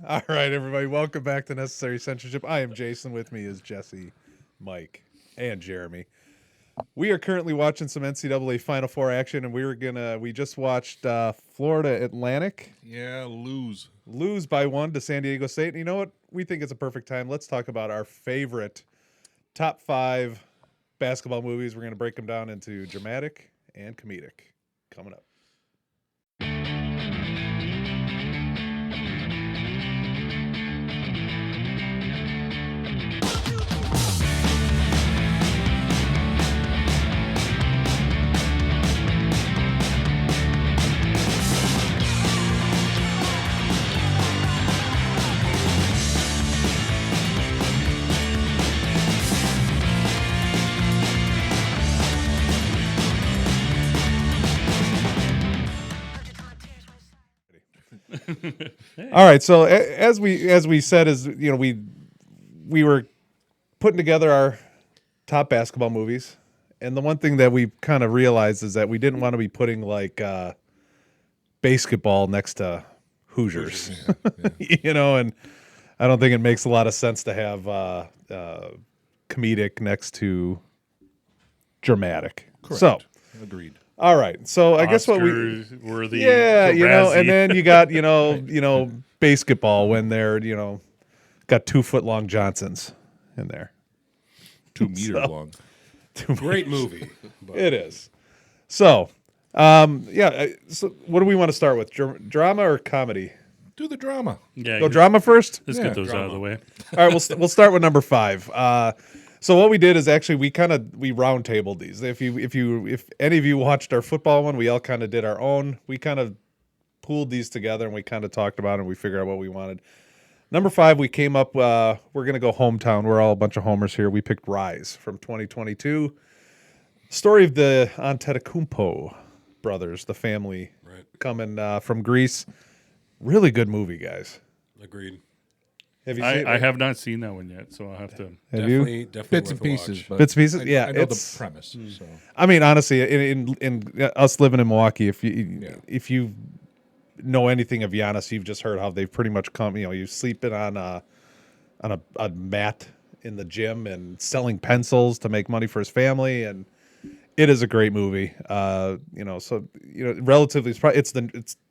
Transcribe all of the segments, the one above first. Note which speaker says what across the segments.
Speaker 1: All right, everybody, welcome back to Necessary Censorship. I am Jason. With me is Jesse, Mike, and Jeremy. We are currently watching some NCAA Final Four action, and we just watched Florida Atlantic
Speaker 2: Yeah,
Speaker 1: lose by 1 to San Diego State. And you know what? We think it's a perfect time. Let's talk about our favorite top 5 basketball movies. We're going to break them down into dramatic and comedic. Coming up. All right, so as we said, we were putting together our top basketball movies, and the one thing that we kind of realized is that we didn't want to be putting like basketball next to Hoosiers, and I don't think it makes a lot of sense to have comedic next to dramatic.
Speaker 2: Correct.
Speaker 1: So,
Speaker 2: Agreed.
Speaker 1: all right, so I guess what we
Speaker 3: Oscar-worthy,
Speaker 1: and then you got basketball when they're got 2 foot long Johnsons in there.
Speaker 2: 2 meter long.
Speaker 4: Great movie. But
Speaker 1: It is. So, so what do we want to start with? Drama or comedy?
Speaker 2: Do the drama.
Speaker 3: yeah,
Speaker 1: Go drama first.
Speaker 3: let's
Speaker 2: Yeah,
Speaker 3: get those out of
Speaker 4: drama.
Speaker 3: the way.
Speaker 1: All right, we'll start with number 5. So what we did is actually we round tabled these. If any of you watched our football one, we all kind of did our own. We kind of pooled these together and we kind of talked about it and we figured out what we wanted. Number 5, we came up. We're gonna go hometown. We're all a bunch of homers here. We picked Rise from 2022. Story of the Antetokounmpo brothers, the family
Speaker 4: Right.
Speaker 1: coming from Greece. Really good movie, guys.
Speaker 4: Agreed.
Speaker 1: Have you seen it?
Speaker 3: I have not seen that one yet, so I'll have to.
Speaker 1: Have you?
Speaker 4: Definitely
Speaker 2: Bits
Speaker 4: worth
Speaker 2: and
Speaker 4: a
Speaker 2: pieces.
Speaker 4: watch.
Speaker 2: But
Speaker 1: Bits and pieces? Yeah,
Speaker 2: I know
Speaker 1: it's-
Speaker 2: the premise. So
Speaker 1: I mean, honestly, in us living in Milwaukee, if you know anything of Giannis, you've just heard how they've pretty much come. You sleeping on a mat in the gym and selling pencils to make money for his family, and it is a great movie. Relatively, it's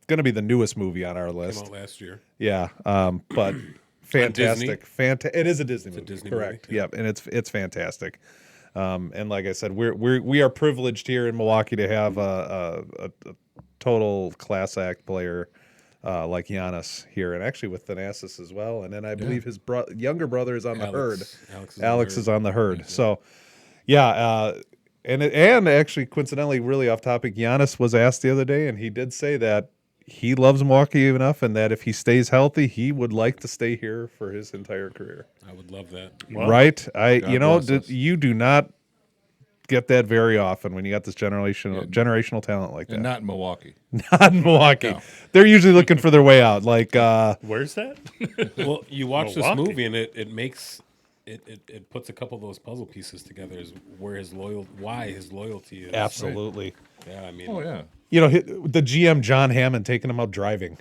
Speaker 1: going to be the newest movie on our
Speaker 4: Came
Speaker 1: list.
Speaker 4: out last year.
Speaker 1: Yeah, but fantastic. It is a Disney movie.
Speaker 4: Disney
Speaker 1: correct.
Speaker 4: movie, yeah.
Speaker 1: Yep, and it's fantastic. And like I said, we are privileged here in Milwaukee to have a total class act player like Giannis here, and actually with Thanasis as well. And then I believe his younger brother is on the herd. Alex is on the herd.
Speaker 4: Yeah.
Speaker 1: So, yeah. And actually, coincidentally, really off topic, Giannis was asked the other day, and he did say that he loves Milwaukee enough, and that if he stays healthy, he would like to stay here for his entire career.
Speaker 4: I would love that.
Speaker 3: Well,
Speaker 1: Right?
Speaker 2: God bless us.
Speaker 1: You do not get that very often when you got this generational talent like that.
Speaker 2: and not in Milwaukee.
Speaker 1: Not in Milwaukee.
Speaker 2: No.
Speaker 1: They're usually looking for their way out. Like,
Speaker 3: Where's that?
Speaker 4: Well, you watch this
Speaker 3: Milwaukee.
Speaker 4: movie and it makes it puts a couple of those puzzle pieces together. Is why his loyalty is.
Speaker 1: absolutely.
Speaker 4: Yeah, I mean.
Speaker 2: Oh yeah.
Speaker 1: The GM John Hammond taking him out driving,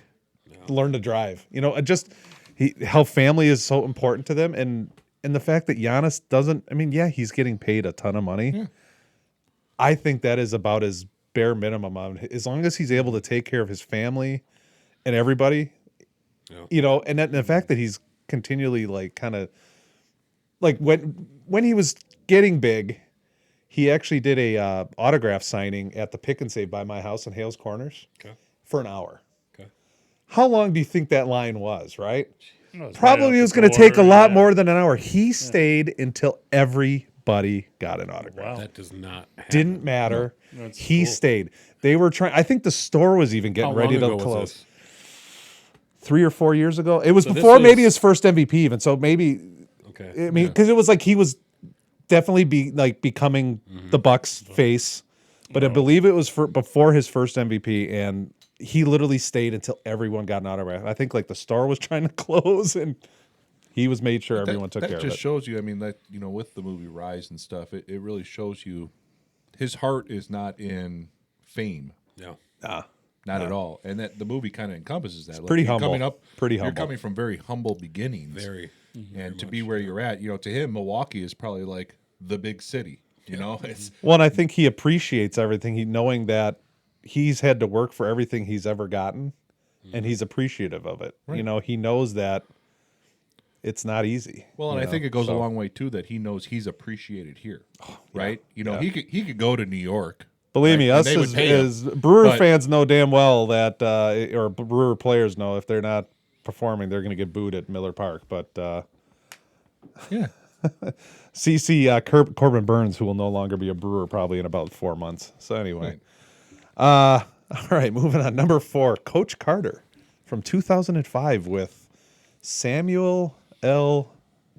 Speaker 1: learn to drive. Just how family is so important to them, and the fact that Giannis doesn't. I mean, yeah, he's getting paid a ton of money.
Speaker 2: Yeah.
Speaker 1: I think that is about his bare minimum. As long as he's able to take care of his family and everybody,
Speaker 4: Yeah.
Speaker 1: and the fact that he's continually when he was getting big, he actually did a autograph signing at the Pick and Save by my house in Hales Corners
Speaker 4: Okay.
Speaker 1: for an hour.
Speaker 4: Okay.
Speaker 1: How long do you think that line was, right?
Speaker 3: No, it's right
Speaker 1: Probably
Speaker 3: out
Speaker 1: it was
Speaker 3: the
Speaker 1: going to take a
Speaker 3: door,
Speaker 1: lot
Speaker 3: yeah.
Speaker 1: more than an hour. He stayed until everybody got an autograph.
Speaker 3: Wow.
Speaker 4: That does not happen.
Speaker 1: Didn't matter.
Speaker 3: That's
Speaker 1: He
Speaker 3: cool.
Speaker 1: stayed. They were trying. I think the store was even getting
Speaker 4: How
Speaker 1: ready
Speaker 4: long
Speaker 1: to
Speaker 4: ago was
Speaker 1: close.
Speaker 4: this?
Speaker 1: 3 or 4 years ago. It was
Speaker 4: So this
Speaker 1: before maybe
Speaker 4: is-
Speaker 1: his first MVP even. So maybe
Speaker 4: Okay.
Speaker 1: I mean, because it was like he was definitely becoming the Bucks face, but I believe it was before his first MVP, and he literally stayed until everyone got an autograph. I think like the store was trying to close, and he was made sure everyone took
Speaker 2: that
Speaker 1: care of
Speaker 2: just
Speaker 1: it.
Speaker 2: shows you. I mean, that with the movie Rise and stuff, it really shows you his heart is not in fame.
Speaker 4: Yeah.
Speaker 2: not at all. And that the movie kind of encompasses that.
Speaker 1: pretty
Speaker 2: you're
Speaker 1: humble.
Speaker 2: Coming up,
Speaker 1: Pretty
Speaker 2: you're
Speaker 1: humble.
Speaker 2: coming from very humble beginnings.
Speaker 4: Very.
Speaker 2: And to be where you're at, to him, Milwaukee is probably like the big city. It's
Speaker 1: Well, and I think he appreciates everything. Knowing that he's had to work for everything he's ever gotten, and he's appreciative of it.
Speaker 2: Right.
Speaker 1: He knows that it's not easy.
Speaker 2: well, and I think it goes a
Speaker 1: so-
Speaker 2: long way too that he knows he's appreciated here, right? He could go to New York.
Speaker 1: Believe me,
Speaker 2: and
Speaker 1: us
Speaker 2: they would pay him.
Speaker 1: as Brewer
Speaker 2: But-
Speaker 1: fans know damn well that, or Brewer players know if they're not performing, they're going to get booed at Miller Park. But
Speaker 2: Yeah.
Speaker 1: CC Corbin Burns, who will no longer be a Brewer probably in about 4 months. So anyway, all right, moving on. Number 4, Coach Carter from 2005 with Samuel L.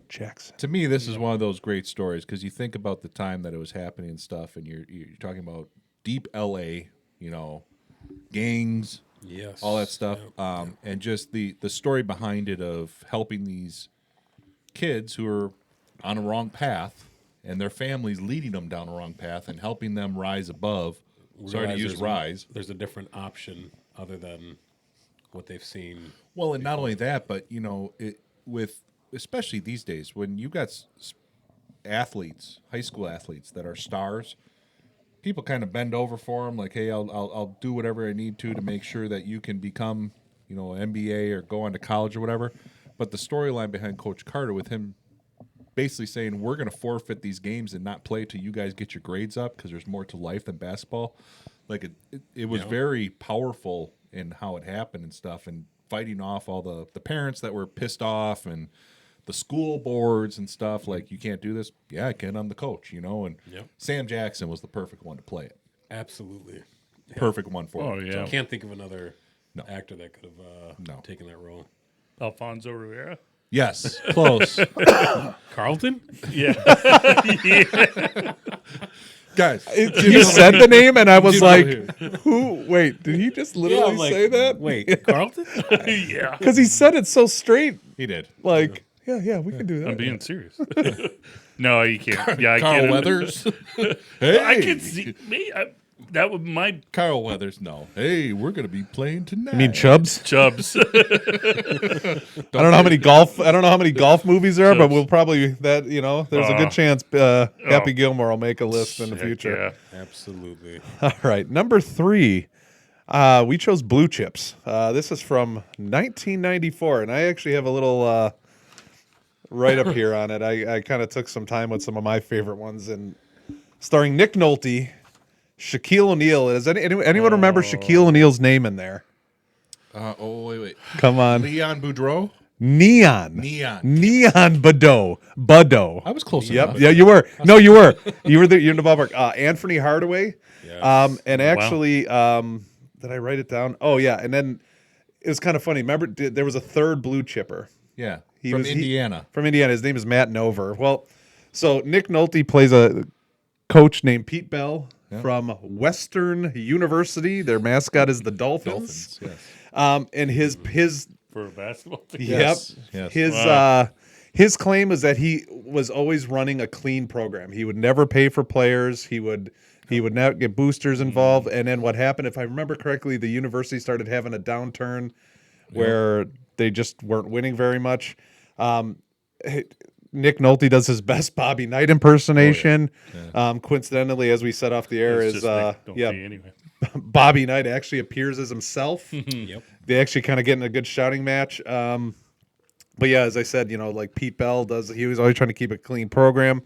Speaker 1: Jackson.
Speaker 2: To me, this is one of those great stories because you think about the time that it was happening and stuff, and you're talking about deep LA, gangs,
Speaker 4: Yes.
Speaker 2: all that stuff, and just the story behind it of helping these kids who are on a wrong path and their families leading them down a wrong path and helping them rise above. Sorry to
Speaker 4: Realize
Speaker 2: use
Speaker 4: there's
Speaker 2: rise.
Speaker 4: There's a different option other than what they've seen.
Speaker 2: Well, and not only that, but with especially these days when you got athletes, high school athletes that are stars, people kind of bend over for them. Like, hey, I'll do whatever I need to make sure that you can become, an MBA or go on to college or whatever. But the storyline behind Coach Carter with him basically saying we're going to forfeit these games and not play till you guys get your grades up because there's more to life than basketball. Like it was very powerful in how it happened and stuff, and fighting off all the parents that were pissed off and the school boards and stuff. Like, you can't do this. Yeah, I can. I'm the coach, And Sam Jackson was the perfect one to play it.
Speaker 4: Absolutely.
Speaker 2: Perfect one for
Speaker 3: Oh
Speaker 2: it.
Speaker 3: yeah,
Speaker 4: I can't think of another
Speaker 2: No.
Speaker 4: actor that could have
Speaker 2: No.
Speaker 4: taken that role.
Speaker 3: Alfonso Rivera.
Speaker 2: Yes, close.
Speaker 4: Carlton?
Speaker 3: Yeah,
Speaker 2: Guys,
Speaker 1: You said the name, and I was
Speaker 2: Jim
Speaker 1: like,
Speaker 2: over
Speaker 1: "Who? Wait, did he just literally say that?"
Speaker 4: Wait, Carlton?
Speaker 3: yeah.
Speaker 1: Because he said it so straight,
Speaker 2: he did.
Speaker 1: like, "Yeah, we can do that."
Speaker 3: I'm being serious. No, you can't. Yeah, I
Speaker 2: Carl
Speaker 3: can't.
Speaker 2: Weathers. Hey,
Speaker 3: I can see me. That would my
Speaker 2: Carl Weathers. No. Hey, we're gonna be playing tonight.
Speaker 1: You mean Chubbs?
Speaker 3: Chubbs.
Speaker 1: I don't know how many golf movies there are, but
Speaker 3: Chubbs.
Speaker 1: we'll probably there's a good chance Happy Gilmore will make a list in the
Speaker 3: Heck
Speaker 1: future.
Speaker 3: yeah.
Speaker 4: Absolutely.
Speaker 1: All right, number 3, we chose Blue Chips. This is from 1994, and I actually have a little write up here on it. I kind of took some time with some of my favorite ones, and starring Nick Nolte, Shaquille O'Neal. Does anyone remember Shaquille O'Neal's name in there?
Speaker 2: Wait.
Speaker 1: Come on,
Speaker 2: Leon Boudreau.
Speaker 1: Neon Bado.
Speaker 2: I was close
Speaker 1: Yep.
Speaker 2: enough.
Speaker 1: Yeah, you were. No, you were. You're in the ballpark. Anthony Hardaway.
Speaker 4: Yes.
Speaker 1: And actually, did I write it down? Oh yeah. And then it was kind of funny. Remember, there was a third blue chipper
Speaker 2: Yeah,
Speaker 1: He
Speaker 2: from
Speaker 1: was- he-
Speaker 2: Indiana.
Speaker 1: from Indiana. His name is Matt Nover. Well, so Nick Nolte plays a coach named Pete Bell from Western University. Their mascot is the Dolphins.
Speaker 2: Dolphins. Yes.
Speaker 1: And his
Speaker 3: For a basketball team.
Speaker 2: Yes.
Speaker 1: Yep.
Speaker 2: Yes.
Speaker 1: His claim is that he was always running a clean program. He would never pay for players. He would not get boosters involved. And then what happened, if I remember correctly, the university started having a downturn where they just weren't winning very much. Nick Nolte does his best Bobby Knight impersonation. Coincidentally, as we set off the air,
Speaker 3: It's
Speaker 1: is
Speaker 3: just Nick Nolte anyway.
Speaker 1: Bobby Knight actually appears as himself.
Speaker 4: Yep.
Speaker 1: They actually kind of get in a good shouting match. But yeah, as I said, like Pete Bell does, he was always trying to keep a clean program.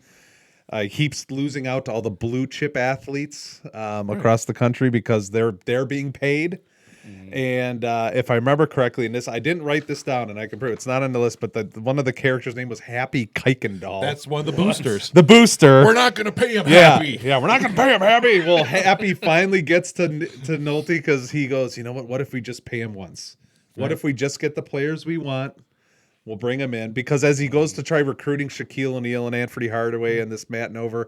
Speaker 1: He keeps losing out to all the blue chip athletes across the country because they're being paid. And if I remember correctly, in this, I didn't write this down, and I can prove it's not on the list. But one of the characters' name was Happy Kuykendall.
Speaker 2: That's one of the boosters.
Speaker 1: the booster.
Speaker 2: We're not going to pay him
Speaker 1: Yeah,
Speaker 2: happy.
Speaker 1: yeah, we're not gonna pay him Happy. Well, Happy finally gets to Nolte because he goes, you know what? What if we just pay him once? What if we just get the players we want? We'll bring him in because as he goes to try recruiting Shaquille O'Neal and Anthony Hardaway and this Matt Nover,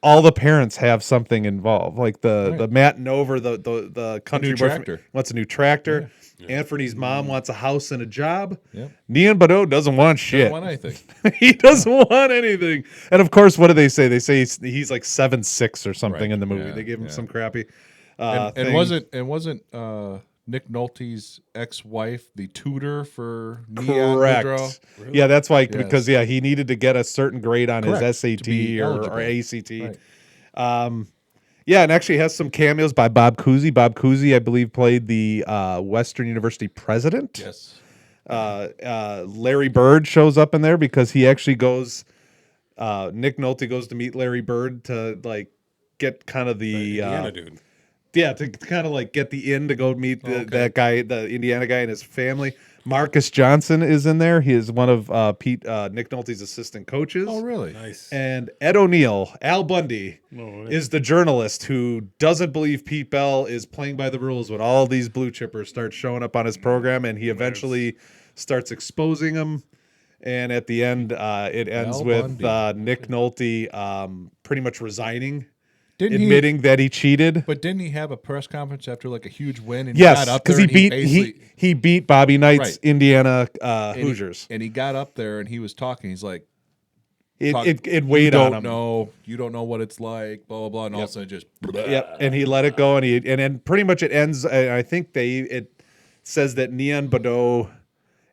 Speaker 1: all the parents have something involved. Like the Matt Nover, the country
Speaker 2: new
Speaker 1: boy
Speaker 2: tractor.
Speaker 1: wants a new tractor. Anthony's mom wants a house and a job.
Speaker 2: Yep.
Speaker 1: Neon Bado doesn't want shit.
Speaker 2: Don't want anything.
Speaker 1: He doesn't want anything. And of course, what do they say? They say he's like 7'6" or something
Speaker 2: Right.
Speaker 1: in the movie.
Speaker 2: Yeah,
Speaker 1: They give him
Speaker 2: yeah.
Speaker 1: some crappy.
Speaker 2: And
Speaker 1: thing.
Speaker 2: wasn't Nick Nolte's ex-wife the tutor for Neon
Speaker 1: Correct.
Speaker 2: Woodrow?
Speaker 1: Yeah, that's why
Speaker 2: Yes.
Speaker 1: because he needed to get a certain grade on
Speaker 2: Correct,
Speaker 1: his
Speaker 2: to be
Speaker 1: SAT or
Speaker 2: eligible.
Speaker 1: ACT.
Speaker 2: Right.
Speaker 1: Yeah, and actually has some cameos by Bob Cousy. Bob Cousy, I believe, played the Western University president.
Speaker 2: Yes.
Speaker 1: Larry Bird shows up in there because he actually goes. Nick Nolte goes to meet Larry Bird to like get kind of the
Speaker 4: Indiana dude.
Speaker 1: to kind of like get the in to go meet
Speaker 2: Okay.
Speaker 1: that guy, the Indiana guy and his family. Marcus Johnson is in there. He is one of Nick Nolte's assistant coaches.
Speaker 2: Oh, really?
Speaker 4: Nice.
Speaker 1: And Ed O'Neill, Al Bundy, is the journalist who doesn't believe Pete Bell is playing by the rules when all these blue chippers start showing up on his program, and he eventually starts exposing them. And at the end, it ends
Speaker 2: Al
Speaker 1: with
Speaker 2: Bundy.
Speaker 1: Nick Nolte pretty much resigning,
Speaker 2: Admitting
Speaker 1: that he cheated.
Speaker 2: But didn't he have a press conference after like a huge win? And
Speaker 1: Yes,
Speaker 2: he got up
Speaker 1: because
Speaker 2: there
Speaker 1: he
Speaker 2: and
Speaker 1: beat he beat Bobby Knight's
Speaker 2: Right.
Speaker 1: Indiana
Speaker 2: and he-
Speaker 1: Hoosiers.
Speaker 2: and he got up there and he was talking. He's like,
Speaker 1: It
Speaker 2: "You
Speaker 1: weighed on
Speaker 2: don't
Speaker 1: him.
Speaker 2: know, you don't know what it's like, blah blah blah." And all of a sudden, just
Speaker 1: Yep, and he let it go, and then pretty much it ends. I think it says that Neon Bordeaux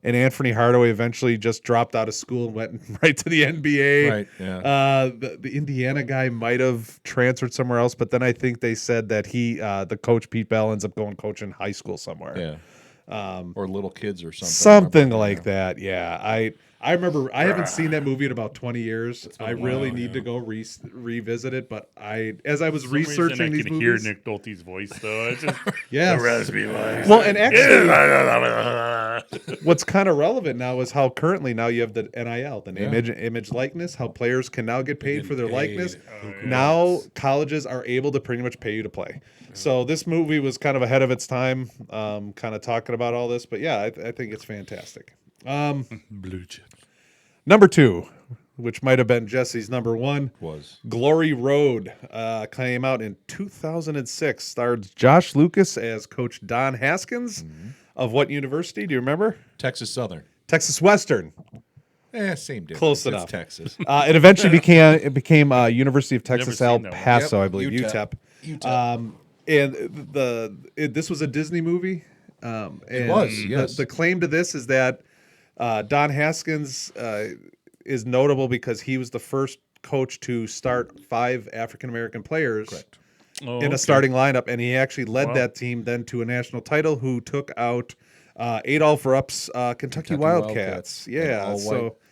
Speaker 1: and Anthony Hardaway eventually just dropped out of school and went right to the NBA.
Speaker 2: Right, yeah.
Speaker 1: The Indiana guy might have transferred somewhere else, but then I think they said that the coach Pete Bell ends up going coaching high school somewhere.
Speaker 2: yeah, or little kids or something.
Speaker 1: Something
Speaker 2: Remember?
Speaker 1: like that. Yeah, I remember. I haven't seen that movie in about 20 years. I really need to go revisit it. But as I was
Speaker 3: For some reason,
Speaker 1: researching these
Speaker 3: I can hear
Speaker 1: movies,
Speaker 3: Nick Nolte's voice though. It's just
Speaker 1: yes.
Speaker 3: the raspy voice.
Speaker 1: Well, and actually,
Speaker 3: Yeah.
Speaker 1: what's kind of relevant now is how currently now you have the NIL, the name, image, likeness. How players can now get paid for their likeness. Now colleges are able to pretty much pay you to play. So this movie was kind of ahead of its time, kind of talking about all this. But yeah, I think it's fantastic.
Speaker 3: Blue chips.
Speaker 1: Number 2, which might have been Jesse's number 1,
Speaker 2: Was
Speaker 1: Glory Road. Came out in 2006. Starred Josh Lucas as Coach Don Haskins of what university? Do you remember?
Speaker 2: Texas Southern.
Speaker 1: Texas Western.
Speaker 2: Same difference.
Speaker 1: Close
Speaker 2: It's
Speaker 1: enough.
Speaker 2: Texas.
Speaker 1: It eventually became University of Texas
Speaker 3: Never
Speaker 1: El
Speaker 3: seen that one.
Speaker 1: Paso,
Speaker 2: Yep,
Speaker 1: I believe,
Speaker 2: UTEP.
Speaker 1: UTEP. And this was a Disney movie. It
Speaker 2: was, yes.
Speaker 1: The claim to this is that Don Haskins is notable because he was the first coach to start 5 African American players in a starting lineup, and he actually led that team then to a national title. Who took out Adolph Rupp's Kentucky Wildcats. Yeah,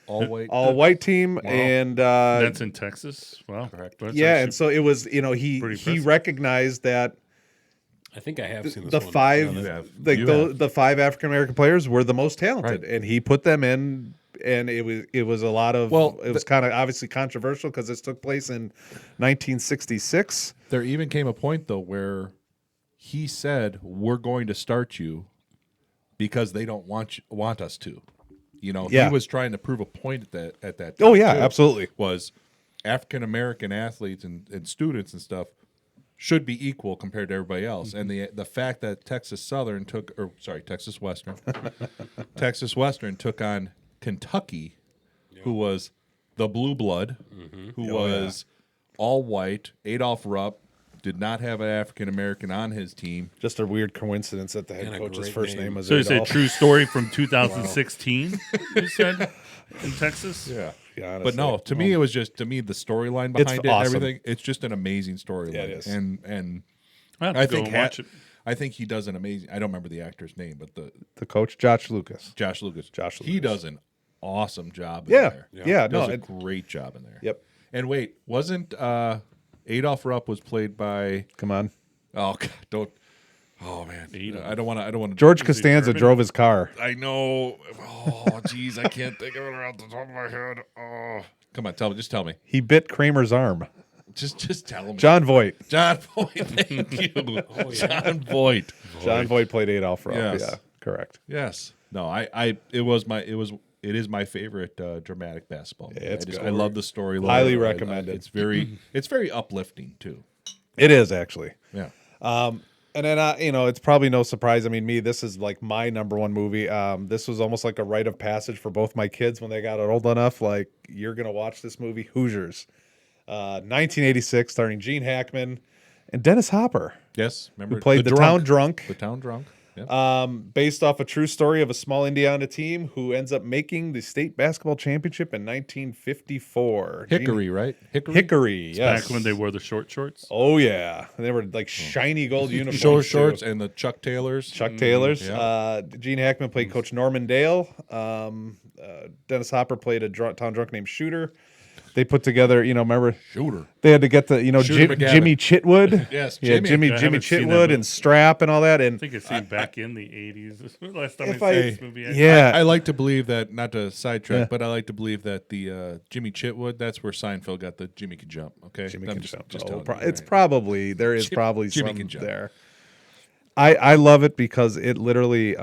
Speaker 1: all white team, and
Speaker 3: That's in Texas. Wow. Correct.
Speaker 1: and so it was. He
Speaker 3: impressive.
Speaker 1: recognized that
Speaker 4: I think I have seen this
Speaker 1: the
Speaker 4: one.
Speaker 1: 5
Speaker 2: You have.
Speaker 1: the 5 African American players were the most talented,
Speaker 2: Right.
Speaker 1: and he put them in. And it was a lot of it was kind of obviously controversial because this took place in 1966.
Speaker 2: There even came a point though where he said, "We're going to start you because they don't want us to." He was trying to prove a point at that time.
Speaker 1: Oh yeah,
Speaker 2: too,
Speaker 1: absolutely.
Speaker 2: Was African American athletes and students and stuff should be equal compared to everybody else. And the fact that Texas Western Texas Western took on Kentucky, who was the blue blood, who was all white. Adolph Rupp did not have an African American on his team.
Speaker 1: Just a weird coincidence that the head
Speaker 4: And a
Speaker 1: coach's
Speaker 4: great
Speaker 1: first
Speaker 4: name.
Speaker 1: name was
Speaker 3: So it's a
Speaker 1: Adolph.
Speaker 3: true story from 2016. You said in Texas.
Speaker 2: Yeah.
Speaker 1: Yeah,
Speaker 2: But no,
Speaker 1: honestly.
Speaker 2: to me it was just the storyline behind it
Speaker 1: awesome.
Speaker 2: and everything. It's just an amazing storyline.
Speaker 1: Yeah, it is.
Speaker 2: And
Speaker 3: I have
Speaker 2: I
Speaker 3: to go
Speaker 2: think
Speaker 3: and watch it.
Speaker 2: I think he does an amazing. I don't remember the actor's name, but
Speaker 1: the coach Josh Lucas.
Speaker 2: Josh Lucas.
Speaker 1: Josh
Speaker 2: He
Speaker 1: Lucas.
Speaker 2: does an awesome job. In
Speaker 1: Yeah,
Speaker 2: there.
Speaker 1: yeah, no,
Speaker 2: does a
Speaker 1: it-
Speaker 2: great job in there.
Speaker 1: Yep.
Speaker 2: And wait, wasn't Adolph Rupp was played by?
Speaker 1: Come on,
Speaker 2: Oh God, don't. Oh man, I don't want to.
Speaker 1: George Costanza drove his car.
Speaker 2: I know. Oh jeez, I can't think of it off the top of my head. Oh, come on, just tell me.
Speaker 1: He bit Kramer's arm.
Speaker 2: Just tell me.
Speaker 1: John Voight.
Speaker 2: John Voight, thank you. John Voight.
Speaker 1: John Voight played Adolph Rupp.
Speaker 2: Yes.
Speaker 1: Yeah, correct.
Speaker 2: Yes. No, it is my favorite dramatic basketball movie.
Speaker 1: It's
Speaker 2: I
Speaker 1: good.
Speaker 2: love the story.
Speaker 1: Highly recommended.
Speaker 2: It's very uplifting too.
Speaker 1: It is actually.
Speaker 2: Yeah.
Speaker 1: And then, it's probably no surprise. I mean, this is like my number 1 movie. This was almost like a rite of passage for both my kids when they got old enough. Like, you're going to watch this movie, Hoosiers. 1986, starring Gene Hackman and Dennis Hopper,
Speaker 2: Yes, remember
Speaker 1: who played the town drunk.
Speaker 2: The town drunk. Yep.
Speaker 1: Based off a true story of a small Indiana team who ends up making the state basketball championship in 1954.
Speaker 2: Hickory, right?
Speaker 1: Hickory, yes.
Speaker 3: Back when they wore the short shorts.
Speaker 1: Oh yeah, they were like shiny gold uniforms.
Speaker 2: Short shorts
Speaker 1: too.
Speaker 2: and the Chuck Taylors.
Speaker 1: Chuck Taylors.
Speaker 2: yeah.
Speaker 1: Gene Hackman played Coach Norman Dale. Dennis Hopper played a town drunk named Shooter. They put together, remember
Speaker 2: Shooter.
Speaker 1: they had to get the,
Speaker 2: Shooter McGavin.
Speaker 1: Jimmy Chitwood.
Speaker 2: Yes,
Speaker 1: yeah,
Speaker 2: Jimmy.
Speaker 3: I
Speaker 1: Jimmy
Speaker 3: haven't seen that
Speaker 1: Chitwood
Speaker 3: movie.
Speaker 1: and Strap and all that. And
Speaker 3: I think I've seen back in the 80s. Last time
Speaker 1: If
Speaker 3: I
Speaker 1: I-
Speaker 3: saw this movie.
Speaker 1: yeah,
Speaker 2: I like to believe that, not to sidetrack,
Speaker 1: Yeah.
Speaker 2: but I like to believe that the Jimmy Chitwood, that's where Seinfeld got the Jimmy Can Jump. Okay,
Speaker 1: Jimmy
Speaker 2: I'm
Speaker 1: can
Speaker 2: just,
Speaker 1: jump.
Speaker 2: just
Speaker 1: Oh,
Speaker 2: telling you,
Speaker 1: it's
Speaker 2: right.
Speaker 1: probably there is probably
Speaker 2: Jimmy
Speaker 1: some
Speaker 2: can jump.
Speaker 1: there. I love it because it literally,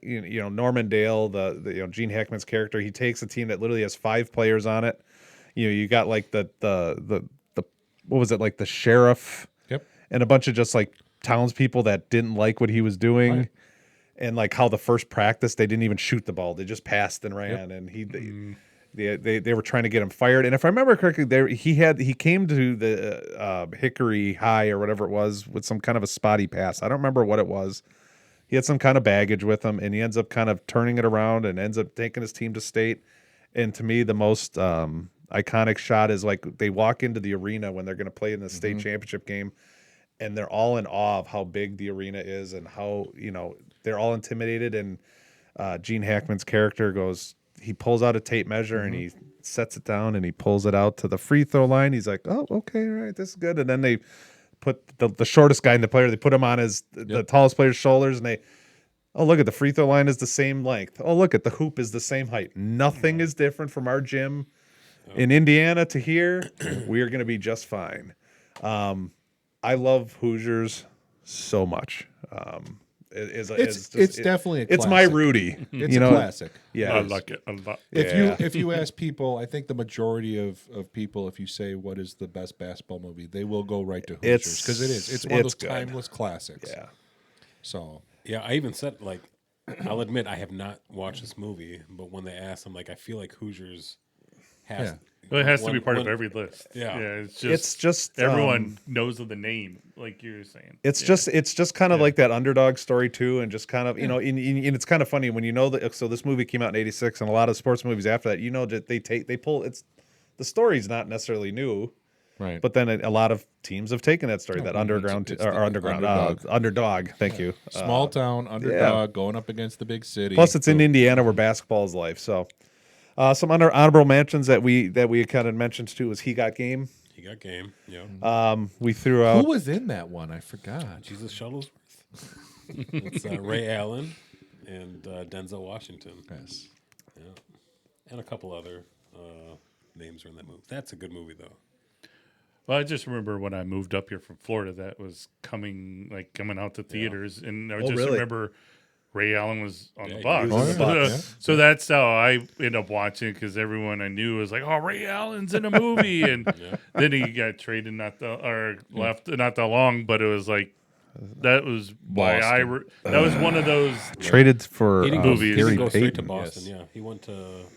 Speaker 1: Norman Dale, the Gene Hackman's character, he takes a team that literally has 5 players on it. You got like the what was it, like the sheriff
Speaker 2: Yep.
Speaker 1: and a bunch of just like townspeople that didn't like what he was doing.
Speaker 2: Right.
Speaker 1: And like how the first practice they didn't even shoot the ball, they just passed and ran, and they were trying to get him fired. And if I remember correctly, he came to the Hickory High or whatever it was with some kind of a spotty pass. I don't remember what it was. He had some kind of baggage with him, and he ends up kind of turning it around and ends up taking his team to state. And to me, the most iconic shot is like they walk into the arena when they're going to play in the state championship game, and they're all in awe of how big the arena is and how they're all intimidated. And Gene Hackman's character he pulls out a tape measure and he sets it down and he pulls it out to the free throw line. He's like, oh, okay, all right, this is good. And then they put the shortest guy in the player, they put him on the tallest player's shoulders, and oh, look at the free throw line is the same length. Oh, look at the hoop is the same height. Nothing is different from our gym in Indiana to here. We are going to be just fine. I love Hoosiers so much.
Speaker 2: It's definitely a
Speaker 1: it's my
Speaker 2: classic.
Speaker 1: Rudy.
Speaker 2: It's a classic.
Speaker 1: Yeah,
Speaker 3: I like it a lot.
Speaker 2: If you ask people, I think the majority of people, if you say what is the best basketball movie, they will go right to Hoosiers because it is. It's one of those
Speaker 1: good.
Speaker 2: timeless classics.
Speaker 1: Yeah.
Speaker 2: So
Speaker 4: Yeah, I even said like, I'll admit I have not watched this movie, but when they asked, I'm like, I feel like Hoosiers has.
Speaker 2: Yeah.
Speaker 3: Well, it has to be part of
Speaker 4: one-
Speaker 3: every list.
Speaker 4: Yeah.
Speaker 3: It's just
Speaker 1: everyone.
Speaker 3: everyone knows of the name, like you were saying.
Speaker 1: It's just kind of like that underdog story too, and just kind of and it's kind of funny when that. So this movie came out in '86, and a lot of sports movies after that, that they pull. It's the story's not necessarily new,
Speaker 2: right,
Speaker 1: but then a lot of teams have taken that story, that underground
Speaker 2: it's
Speaker 1: or
Speaker 2: the
Speaker 1: underground underdog. Thank you.
Speaker 2: small town underdog going up against the big city.
Speaker 1: Plus, it's in Indiana where basketball is life. So, some honorable mentions that we kind of mentioned too was He Got Game.
Speaker 4: He got game. Yeah.
Speaker 1: We threw out.
Speaker 2: Who was in that one? I forgot.
Speaker 4: Jesus Shuttlesworth. It's Ray Allen and Denzel Washington.
Speaker 2: Yes.
Speaker 4: Yeah. And a couple other names are in that movie. That's a good movie though.
Speaker 3: Well, I just remember when I moved up here from Florida, that was coming out to theaters, and I just
Speaker 1: really?
Speaker 3: remember Ray Allen was on the
Speaker 4: he
Speaker 3: bus.
Speaker 4: was
Speaker 1: on the bus.
Speaker 3: So that's how I ended up watching, because everyone I knew was like, "Oh, Ray Allen's in a movie," and then he got traded left not that long, but it was like that was why that was one of those.
Speaker 1: Traded for
Speaker 4: He didn't
Speaker 3: movies.
Speaker 4: go
Speaker 1: Gary
Speaker 4: straight to
Speaker 1: Payton.
Speaker 4: Boston. Yeah, he went to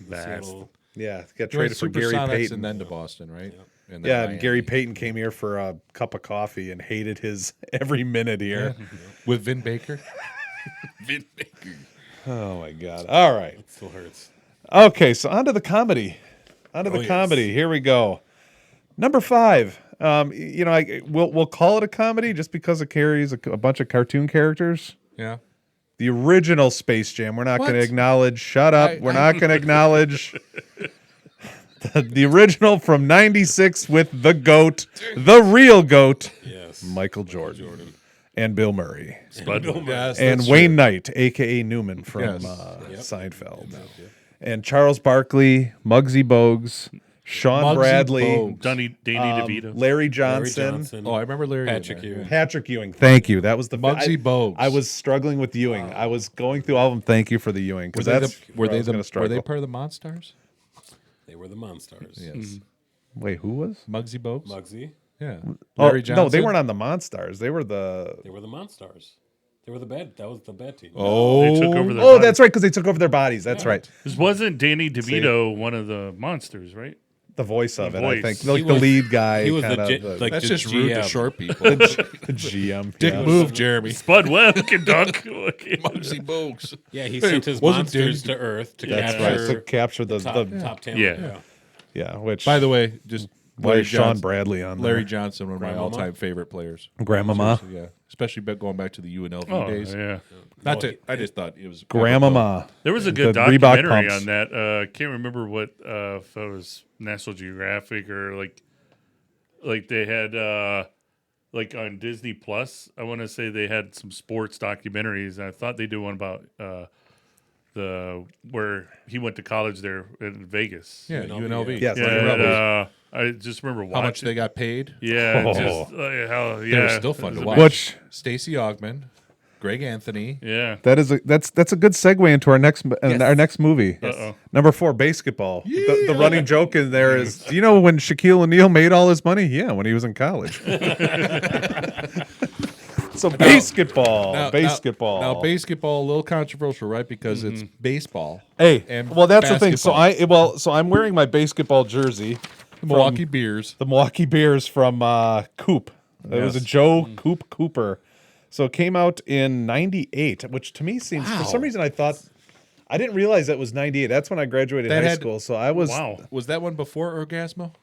Speaker 4: the Seattle.
Speaker 1: Yeah, got
Speaker 2: He went
Speaker 1: traded for Gary
Speaker 2: Supersonics
Speaker 1: Payton.
Speaker 2: and then to Boston, right? And then
Speaker 1: Yeah, and
Speaker 2: Miami.
Speaker 1: Gary Payton came here for a cup of coffee and hated his every minute here.
Speaker 2: with Vin Baker.
Speaker 1: Oh my God! All right,
Speaker 4: It still hurts.
Speaker 1: okay. So onto the comedy.
Speaker 4: Yes.
Speaker 1: Comedy. Here we go. Number 5. We'll call it a comedy just because it carries a bunch of cartoon characters.
Speaker 2: Yeah.
Speaker 1: The original Space Jam. We're not going to
Speaker 2: What?
Speaker 1: acknowledge. Shut up.
Speaker 2: I-
Speaker 1: We're not going to acknowledge the original from '96 with the GOAT, the real GOAT,
Speaker 4: Yes.
Speaker 1: Michael Jordan. And Bill Murray.
Speaker 3: Spud.
Speaker 2: Yes,
Speaker 1: And
Speaker 2: that's
Speaker 1: Wayne
Speaker 2: true.
Speaker 1: Knight, a.k.a. Newman from
Speaker 2: Yes.
Speaker 1: Seinfeld. And Charles Barkley, Muggsy Bogues, Sean
Speaker 2: Muggsy
Speaker 1: Bradley,
Speaker 2: Bogues.
Speaker 3: Danny DeVito.
Speaker 1: Larry Johnson,
Speaker 2: Oh, I remember Larry. in
Speaker 4: Patrick
Speaker 2: that,
Speaker 4: Ewing.
Speaker 2: yeah.
Speaker 1: Patrick Ewing. Thank you. That was the
Speaker 2: Muggsy Bogues.
Speaker 1: I was struggling with Ewing. I was going through all of them. Thank you for the Ewing,
Speaker 2: Were
Speaker 1: because
Speaker 2: they,
Speaker 1: that's
Speaker 2: were they
Speaker 1: going to
Speaker 2: were
Speaker 1: struggle.
Speaker 2: they part of the Monstars?
Speaker 4: They were the Monstars.
Speaker 2: Yes.
Speaker 1: Wait, who was?
Speaker 2: Muggsy Bogues.
Speaker 4: Muggsy.
Speaker 2: Yeah.
Speaker 1: Oh,
Speaker 2: Larry Johnson.
Speaker 1: no, they weren't on the Monstars. They were the.
Speaker 4: They were the Monstars. They were the bad. That was the bad team.
Speaker 2: Oh,
Speaker 3: They took over their
Speaker 1: Oh,
Speaker 3: bodies.
Speaker 1: that's right, because they took over their bodies. That's right.
Speaker 3: This wasn't Danny DeVito one of the monsters, right?
Speaker 1: the voice of
Speaker 3: The
Speaker 1: it. I
Speaker 3: voice.
Speaker 1: think like
Speaker 4: He
Speaker 1: the
Speaker 4: was-
Speaker 1: lead guy.
Speaker 4: he was
Speaker 1: kinda
Speaker 4: like
Speaker 2: That's
Speaker 4: just
Speaker 2: just rude to
Speaker 4: GM.
Speaker 2: short people.
Speaker 1: the GM.
Speaker 2: Dick
Speaker 1: yeah.
Speaker 2: move, Jeremy.
Speaker 3: Spud Webb can dunk.
Speaker 2: Muggsy Bogues.
Speaker 4: Yeah, he
Speaker 2: Hey,
Speaker 4: sent his
Speaker 2: wasn't
Speaker 4: monsters
Speaker 2: Dave-
Speaker 4: to Earth to
Speaker 1: That's
Speaker 4: capture
Speaker 1: right. To capture the
Speaker 4: top talent.
Speaker 3: Yeah.
Speaker 1: yeah. Which
Speaker 2: By the way, just
Speaker 1: why
Speaker 2: Larry
Speaker 1: is Sean
Speaker 2: Johnson,
Speaker 1: Bradley on
Speaker 2: Larry
Speaker 1: there?
Speaker 2: Johnson, one of my
Speaker 4: Grandmama?
Speaker 2: all-time favorite players.
Speaker 1: Grandmama.
Speaker 2: Seriously, yeah, especially going back to the UNLV
Speaker 3: Oh,
Speaker 2: days.
Speaker 3: yeah.
Speaker 2: I just thought it was
Speaker 1: Grandmama.
Speaker 3: There was a good
Speaker 1: The Reebok
Speaker 3: documentary
Speaker 1: pumps.
Speaker 3: on that. Can't remember what if it was National Geographic or like they had like on Disney Plus. I want to say they had some sports documentaries. And I thought they did one about the where he went to college there in Vegas.
Speaker 2: Yeah, UNLV.
Speaker 1: Yes,
Speaker 3: Yeah,
Speaker 1: like a rebel.
Speaker 3: I just remember watching.
Speaker 2: How much they got paid?
Speaker 3: Yeah,
Speaker 1: Oh.
Speaker 3: just how
Speaker 2: They
Speaker 3: yeah,
Speaker 2: were still fun
Speaker 3: it
Speaker 2: to
Speaker 3: was
Speaker 2: watch.
Speaker 1: Which
Speaker 2: Stacey Augman, Greg Anthony.
Speaker 3: Yeah.
Speaker 1: that's a good segue into our next movie.
Speaker 3: Uh-oh.
Speaker 1: Number 4, basketball. The running joke in there is, do you know when Shaquille O'Neal made all his money? Yeah, when he was in college. So basketball.
Speaker 2: Now, basketball, a little controversial, right? Because it's baseball.
Speaker 1: Hey,
Speaker 2: and
Speaker 1: well, that's the thing. So
Speaker 2: basketball.
Speaker 1: so I'm wearing my basketball jersey.
Speaker 2: Milwaukee Beers.
Speaker 1: The Milwaukee Bears from Coop. It was a
Speaker 2: Yes.
Speaker 1: Joe Coop Cooper. So it came out in '98, which to me seems for
Speaker 2: Wow.
Speaker 1: some reason I didn't realize that was '98. That's when I graduated
Speaker 2: That
Speaker 1: high
Speaker 2: had-
Speaker 1: school. So I was
Speaker 3: Wow.
Speaker 2: Was that one before Orgasmo?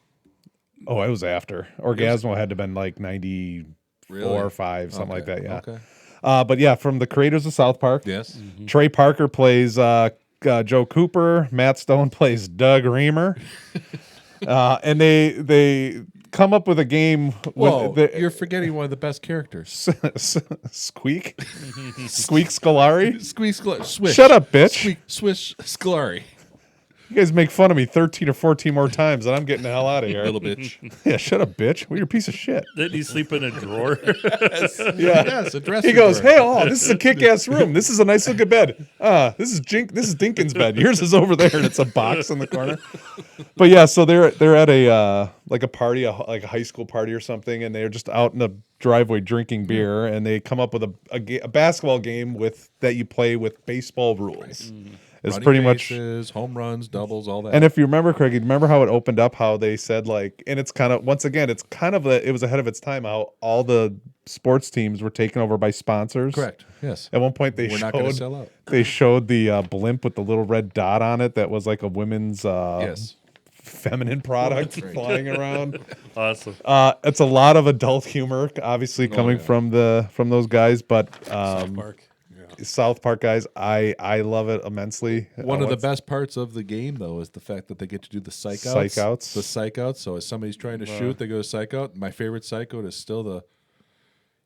Speaker 1: Oh, it was after. Orgasmo had to have been like 94 or 5, something like that. Yeah.
Speaker 2: Okay.
Speaker 1: But yeah, from the creators of South Park.
Speaker 2: Yes.
Speaker 1: Trey Parker plays Joe Cooper. Matt Stone plays Doug Reamer. And they come up with a game.
Speaker 2: Whoa,
Speaker 1: With
Speaker 2: you're forgetting one of the best characters.
Speaker 1: Squeak? Squeak Scolari?
Speaker 2: Swish.
Speaker 1: Shut up, bitch.
Speaker 2: Swish Scolari.
Speaker 1: You guys make fun of me 13 or 14 more times, and I'm getting the hell out of here.
Speaker 2: Little bitch.
Speaker 1: Yeah, shut up, bitch. Well, you're a piece of shit.
Speaker 3: Didn't he sleep in a drawer?
Speaker 1: Yeah.
Speaker 2: Yes, a dressing
Speaker 1: He goes,
Speaker 2: drawer.
Speaker 1: hey, this is a kick-ass room. This is a nice looking bed. This is Dinkin's bed. Yours is over there, and it's a box in the corner. But yeah, so they're at a like a party, like a high school party or something, and they're just out in the driveway drinking beer, and they come up with a basketball game that you play with baseball rules. It's
Speaker 2: Running
Speaker 1: pretty much.
Speaker 2: bases, home runs, doubles, all that.
Speaker 1: And if you remember, Craig, you remember how it opened up, how they said like, and it's kind of, once again, it's kind of it was ahead of its time, how all the sports teams were taken over by sponsors.
Speaker 2: correct. Yes.
Speaker 1: At one point,
Speaker 2: We're not going to sell out.
Speaker 1: they showed the blimp with the little red dot on it that was like a women's
Speaker 2: Yes.
Speaker 1: feminine product flying around.
Speaker 3: Awesome.
Speaker 1: It's a lot of adult humor, obviously coming from those guys, but
Speaker 4: South Park. Yeah.
Speaker 1: South Park guys, I love it immensely.
Speaker 2: One of the best parts of the game, though, is the fact that they get to do the psych outs.
Speaker 1: Psych outs.
Speaker 2: The psych outs. So as somebody's trying to shoot, they go to psych out. My favorite psych out is still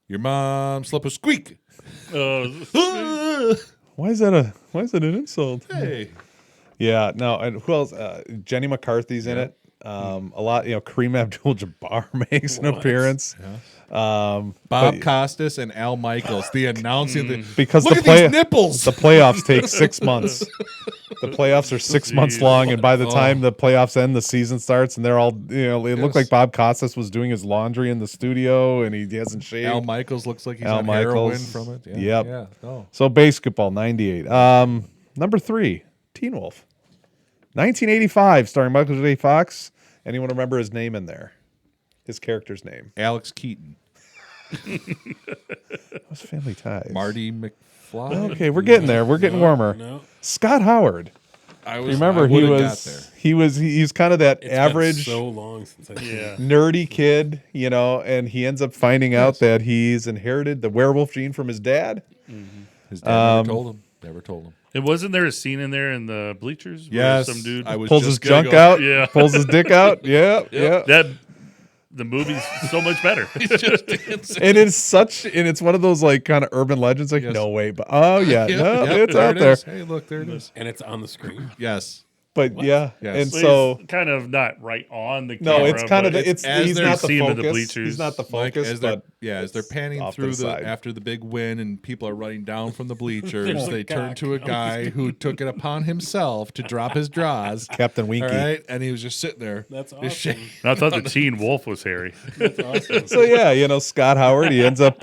Speaker 2: your mom slept with Squeak.
Speaker 1: Why is that an insult?
Speaker 2: Hey.
Speaker 1: Yeah, no, and who else? Jenny McCarthy's in it. A lot, Kareem Abdul-Jabbar makes an appearance.
Speaker 2: Bob Costas and Al Michaels, the announcing.
Speaker 1: Because
Speaker 2: Look
Speaker 1: the
Speaker 2: at these nipples.
Speaker 1: The playoffs take 6 months. The playoffs are 6 months long, and by the time the playoffs end, the season starts, and they're all, it looked like Bob Costas was doing his laundry in the studio, and he hasn't shaved.
Speaker 2: Al Michaels looks like he's
Speaker 1: Al
Speaker 2: on heroin
Speaker 1: Michaels.
Speaker 2: from it. Yeah,
Speaker 1: Yep.
Speaker 2: Yeah. No.
Speaker 1: So basketball, 98. Number 3, Teen Wolf. 1985, starring Michael J. Fox. Anyone remember his name in there? His character's name.
Speaker 2: Alex Keaton.
Speaker 1: What's Family Ties?
Speaker 2: Marty McFly.
Speaker 1: Okay, we're getting there. We're getting warmer.
Speaker 4: No.
Speaker 1: Scott Howard.
Speaker 2: Remember,
Speaker 1: he's kind of that
Speaker 4: It's
Speaker 1: average
Speaker 4: been so long since I
Speaker 3: Yeah.
Speaker 1: nerdy kid, and he ends up finding out that he's inherited the werewolf gene from his dad.
Speaker 2: His dad never told him. Never told him.
Speaker 3: And wasn't there a scene in there in the bleachers? where
Speaker 2: Yes,
Speaker 3: some dude
Speaker 2: I was
Speaker 1: Pulls his
Speaker 2: just gonna
Speaker 1: junk
Speaker 2: go-
Speaker 1: out,
Speaker 3: Yeah.
Speaker 1: pulls his dick out. Yeah, yeah.
Speaker 3: that the movie's so much better.
Speaker 1: And it's one of those like kind of urban legends. Like,
Speaker 2: Yes.
Speaker 1: no way, but no,
Speaker 2: Yep,
Speaker 1: it's
Speaker 2: there
Speaker 1: out
Speaker 2: it
Speaker 1: there.
Speaker 2: is. Hey, look, there it is.
Speaker 4: and it's on the screen.
Speaker 2: Yes.
Speaker 1: But yeah,
Speaker 2: Yes.
Speaker 1: and
Speaker 3: So
Speaker 1: so
Speaker 3: he's kind of not right on the
Speaker 1: no,
Speaker 3: camera.
Speaker 1: it's kind of
Speaker 3: but
Speaker 1: it's
Speaker 2: as
Speaker 1: he's
Speaker 2: they're
Speaker 1: not the
Speaker 3: seeing
Speaker 1: focus.
Speaker 3: the bleachers.
Speaker 1: He's not the
Speaker 2: Like,
Speaker 1: focus,
Speaker 2: as they're
Speaker 1: but
Speaker 2: as they're
Speaker 1: it's
Speaker 2: panning
Speaker 1: off
Speaker 2: through
Speaker 1: to the side.
Speaker 2: after the big win and people are running down from the bleachers,
Speaker 4: There's a
Speaker 2: they turn
Speaker 4: cock
Speaker 2: to a
Speaker 4: on
Speaker 2: guy who took it upon himself to drop his draws.
Speaker 1: Captain
Speaker 2: All
Speaker 1: Winky.
Speaker 2: right, and he was just sitting there.
Speaker 4: That's
Speaker 2: just
Speaker 4: awesome.
Speaker 2: shaking.
Speaker 3: I thought the Teen Wolf was hairy.
Speaker 4: That's awesome.
Speaker 1: So yeah, Scott Howard, he ends up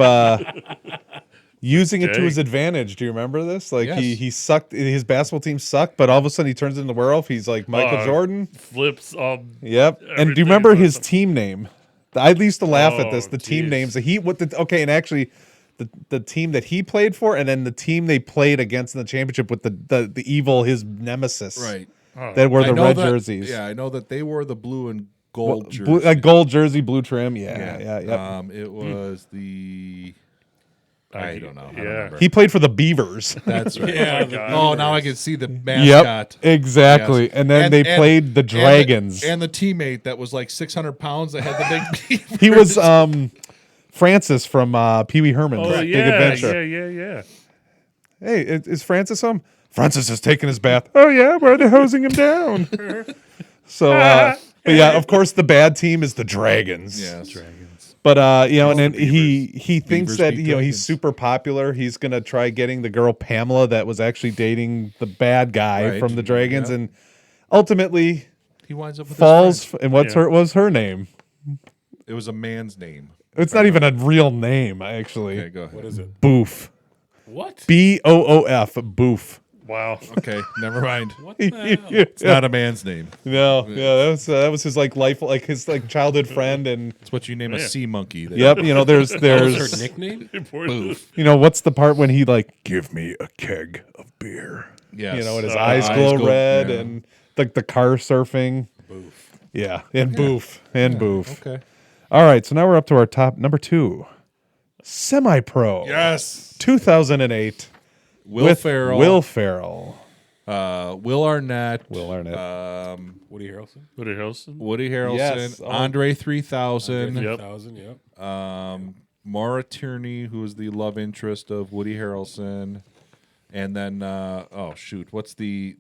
Speaker 1: using it to
Speaker 3: Jay.
Speaker 1: his advantage. Do you remember this? Like
Speaker 2: Yes.
Speaker 1: he sucked. His basketball team sucked, but all of a sudden he turns into a werewolf. He's like Michael Jordan.
Speaker 3: Flips all.
Speaker 1: Yep. And do
Speaker 3: everything
Speaker 1: you remember
Speaker 3: is
Speaker 1: his
Speaker 3: awesome.
Speaker 1: team name? I used to laugh at this.
Speaker 3: Oh,
Speaker 1: The team
Speaker 3: geez.
Speaker 1: names. Okay, and actually, the team that he played for, and then the team they played against in the championship with the evil his nemesis.
Speaker 2: Right.
Speaker 1: That wore
Speaker 2: I
Speaker 1: the
Speaker 2: know
Speaker 1: red
Speaker 2: that-
Speaker 1: jerseys.
Speaker 2: Yeah, I know that they wore the blue and gold jersey.
Speaker 1: Blue, like gold jersey, blue trim. Yeah. Yep.
Speaker 2: It was the. I don't know. I don't remember.
Speaker 1: He played for the Beavers.
Speaker 2: That's right.
Speaker 4: Yeah.
Speaker 3: God.
Speaker 2: Oh, now I can see the mascot.
Speaker 1: Yep, exactly.
Speaker 2: Yes.
Speaker 1: And then they played the Dragons.
Speaker 2: And the teammate that was like 600 pounds that had the big beavers.
Speaker 1: He was Francis from Pee Wee Herman's
Speaker 3: Oh
Speaker 1: Big
Speaker 3: yeah,
Speaker 1: Adventure.
Speaker 3: yeah.
Speaker 1: Hey, is Francis home? Francis is taking his bath. Oh yeah, why are they hosing him down? So, but yeah, of course, the bad team is the Dragons.
Speaker 2: Yes.
Speaker 1: But and then
Speaker 2: the
Speaker 1: he thinks
Speaker 2: Beavers
Speaker 1: that
Speaker 2: beat
Speaker 1: he's
Speaker 2: Dragons.
Speaker 1: super popular. He's gonna try getting the girl Pamela that was actually dating the bad guy
Speaker 2: Right.
Speaker 1: from the Dragons,
Speaker 2: Yep.
Speaker 1: and ultimately
Speaker 2: He winds up with his
Speaker 1: falls.
Speaker 2: friend.
Speaker 1: And what was her name?
Speaker 2: It was a man's name.
Speaker 1: It's not even a real name, actually.
Speaker 2: Okay, go ahead.
Speaker 4: What is it?
Speaker 1: Boof.
Speaker 4: What?
Speaker 1: Boof. Boof.
Speaker 3: Wow.
Speaker 2: Okay, never mind.
Speaker 4: What the hell?
Speaker 2: It's not a man's name.
Speaker 1: No, yeah, that was his his childhood friend, and
Speaker 2: It's what you name a
Speaker 3: Yeah.
Speaker 2: sea monkey.
Speaker 1: yep, there's
Speaker 4: That was her nickname?
Speaker 2: Boof.
Speaker 1: what's the part when he give me a keg of beer,
Speaker 2: Yes.
Speaker 1: and his
Speaker 3: Oh,
Speaker 1: eyes
Speaker 2: eyes
Speaker 1: glow
Speaker 2: go-
Speaker 1: red,
Speaker 2: yeah.
Speaker 1: and the car surfing,
Speaker 4: Boof.
Speaker 1: yeah, and boof, boof.
Speaker 2: Okay.
Speaker 1: All right, so now we're up to our top number 2, semi-pro,
Speaker 2: Yes.
Speaker 1: 2008,
Speaker 2: Will
Speaker 1: with
Speaker 2: Ferrell.
Speaker 1: Will Ferrell,
Speaker 2: Will Arnett.
Speaker 1: Will Arnett.
Speaker 4: Woody Harrelson?
Speaker 3: Woody Harrelson.
Speaker 2: Woody Harrelson.
Speaker 1: Yes.
Speaker 2: Andre 3000.
Speaker 3: Yep.
Speaker 4: 1000, yep.
Speaker 2: Maura Tierney, who is the love interest of Woody Harrelson. And then, what's the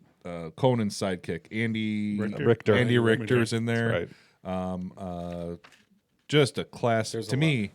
Speaker 2: Conan's sidekick? Andy
Speaker 1: Richter.
Speaker 2: Andy Richter's in there.
Speaker 1: Right.
Speaker 2: Just a classic.
Speaker 4: There's
Speaker 2: To
Speaker 4: a
Speaker 2: me,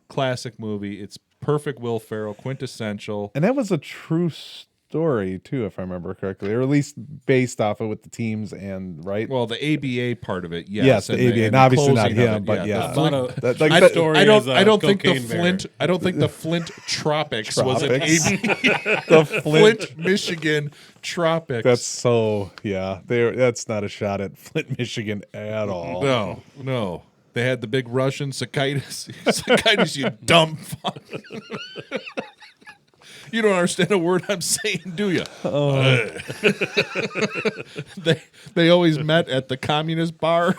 Speaker 2: classic movie. It's perfect Will Ferrell, quintessential.
Speaker 1: And that was a true story too, if I remember correctly, or at least based off of with the teams and right.
Speaker 2: Well, the ABA part of it,
Speaker 1: yes, the ABA, and obviously not him, but yeah.
Speaker 4: A lot of
Speaker 1: That-
Speaker 4: my
Speaker 1: that-
Speaker 4: story
Speaker 2: I
Speaker 4: is,
Speaker 2: don't think the
Speaker 4: Cocaine Bear.
Speaker 2: Flint. I don't think the Flint Tropics was an
Speaker 1: Tropics.
Speaker 2: ABA.
Speaker 1: the Flint.
Speaker 2: Flint, Michigan Tropics.
Speaker 1: That's so yeah. That's not a shot at Flint, Michigan at all.
Speaker 2: no. They had the big Russian cicadas. Cicadas, you dumb fuck. You don't understand a word I'm saying, do you? They always met at the communist bar.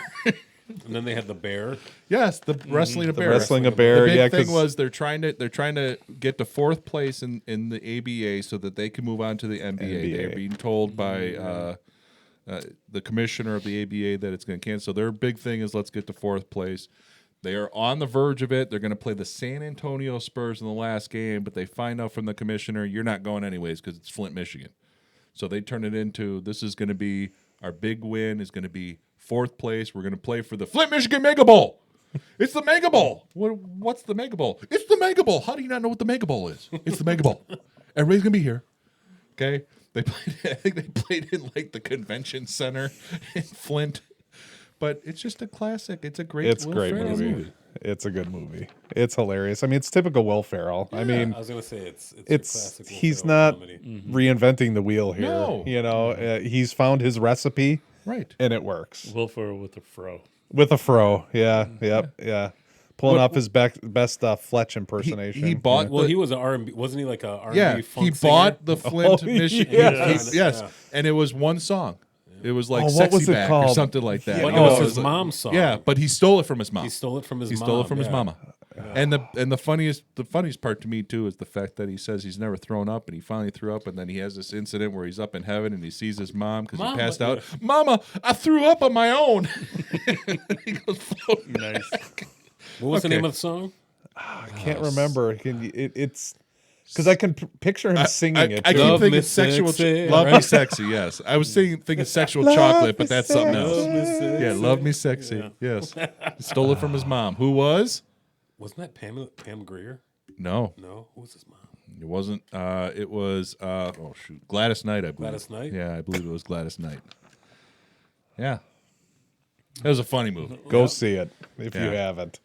Speaker 4: And then they had the bear.
Speaker 2: Yes, the wrestling a bear.
Speaker 1: Wrestling a bear.
Speaker 2: The big
Speaker 1: Yeah,
Speaker 2: thing
Speaker 1: 'cause-
Speaker 2: was they're trying to get to 4th place in the ABA so that they can move on to the NBA. They're being told by the commissioner of the ABA that it's going to cancel. Their big thing is let's get to 4th place. They are on the verge of it. They're going to play the San Antonio Spurs in the last game, but they find out from the commissioner you're not going anyways because it's Flint, Michigan. So they turn it into this is going to be our big win. Is going to be 4th place. We're going to play for the Flint, Michigan Mega Bowl. It's the Mega Bowl. What's the Mega Bowl? It's the Mega Bowl. How do you not know what the Mega Bowl is? It's the Mega Bowl. Everybody's going to be here. Okay? They played. I think they played in the convention center in Flint. But it's just a classic. It's a great.
Speaker 1: It's a
Speaker 2: Will
Speaker 1: great
Speaker 2: Ferrell
Speaker 1: movie. It's a good movie. It's hilarious. I mean, it's typical Will Ferrell. I mean,
Speaker 4: I was going to say it's a
Speaker 1: it's
Speaker 4: classic Will
Speaker 1: he's
Speaker 4: Ferrell
Speaker 1: not
Speaker 4: comedy.
Speaker 1: reinventing the wheel here.
Speaker 2: No.
Speaker 1: He's found his recipe
Speaker 2: Right.
Speaker 1: and it works
Speaker 3: Will Ferrell with a fro.
Speaker 1: with a fro. Yeah, yeah. Pulling
Speaker 2: What-
Speaker 1: off his best Fletch impersonation.
Speaker 2: He bought.
Speaker 4: Well,
Speaker 2: the,
Speaker 4: he was an R&B. Wasn't he like a R&B
Speaker 2: Yeah,
Speaker 4: funk
Speaker 2: he
Speaker 4: singer?
Speaker 2: bought the Flint,
Speaker 1: Oh,
Speaker 2: Michigan.
Speaker 1: yes.
Speaker 2: Yes,
Speaker 4: Yeah.
Speaker 2: and it was one song. It was like
Speaker 1: Oh, what
Speaker 2: "Sexy
Speaker 1: was it
Speaker 2: Back" or
Speaker 1: called?
Speaker 2: something like that.
Speaker 4: But
Speaker 2: It
Speaker 4: it was
Speaker 2: was
Speaker 4: his mom's song.
Speaker 2: Yeah, but he stole it from his mom.
Speaker 4: He stole it from his
Speaker 2: He
Speaker 4: mom.
Speaker 2: stole it from his
Speaker 4: yeah.
Speaker 2: mama. And the funniest part to me too is the fact that he says he's never thrown up, and he finally threw up, and then he has this incident where he's up in heaven and he sees his mom because he
Speaker 4: Mama.
Speaker 2: passed out. Mama, I threw up on my own. He goes floating.
Speaker 3: Nice.
Speaker 4: What was the
Speaker 2: Okay.
Speaker 4: name of the song?
Speaker 1: I can't remember. It's because I can picture him singing it.
Speaker 2: I
Speaker 1: too.
Speaker 2: keep
Speaker 4: Love me
Speaker 2: thinking sexual,
Speaker 4: sexy,
Speaker 2: love me
Speaker 4: right?
Speaker 2: sexy. Yes, I was thinking sexual
Speaker 1: Love
Speaker 2: chocolate,
Speaker 1: me
Speaker 2: but that's something else.
Speaker 4: Love me sexy.
Speaker 2: Yeah, love me sexy. Yes, he stole it from his mom. Who was?
Speaker 4: Wasn't that Pam Grier?
Speaker 2: No,
Speaker 4: No, who was his mom?
Speaker 2: it wasn't. It was. Gladys Knight. I believe.
Speaker 4: Gladys Knight?
Speaker 2: Yeah, I believe it was Gladys Knight. Yeah, that was a funny movie.
Speaker 1: Go see it if you
Speaker 2: Yeah.
Speaker 1: haven't.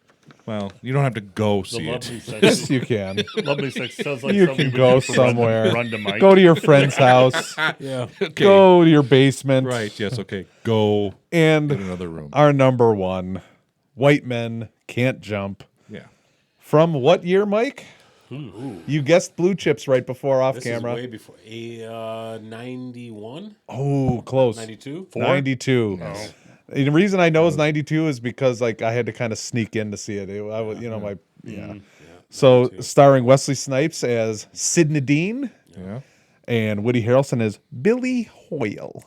Speaker 2: Well, you don't have to go
Speaker 3: The
Speaker 2: see it.
Speaker 3: lovely sex.
Speaker 1: Yes, you can.
Speaker 3: Lovely sex sounds like
Speaker 1: You
Speaker 3: something
Speaker 1: can
Speaker 3: we
Speaker 1: go
Speaker 3: do for
Speaker 1: somewhere.
Speaker 3: Run to Mike.
Speaker 1: Go to your friend's house.
Speaker 4: Yeah.
Speaker 2: Okay.
Speaker 1: Go to your basement.
Speaker 2: Right. Yes. Okay. Go
Speaker 1: And
Speaker 2: in another room.
Speaker 1: our number one, white men can't jump.
Speaker 2: Yeah.
Speaker 1: From what year, Mike? You guessed Blue Chips right before off
Speaker 4: This
Speaker 1: camera.
Speaker 4: is way before 91,
Speaker 1: Oh, close.
Speaker 4: 92.
Speaker 1: 92. The reason I know it's 92 is because like I had to kind of sneak in to see it. I was, So starring Wesley Snipes as Sidney Dean
Speaker 2: Yeah.
Speaker 1: and Woody Harrelson as Billy Hoyle.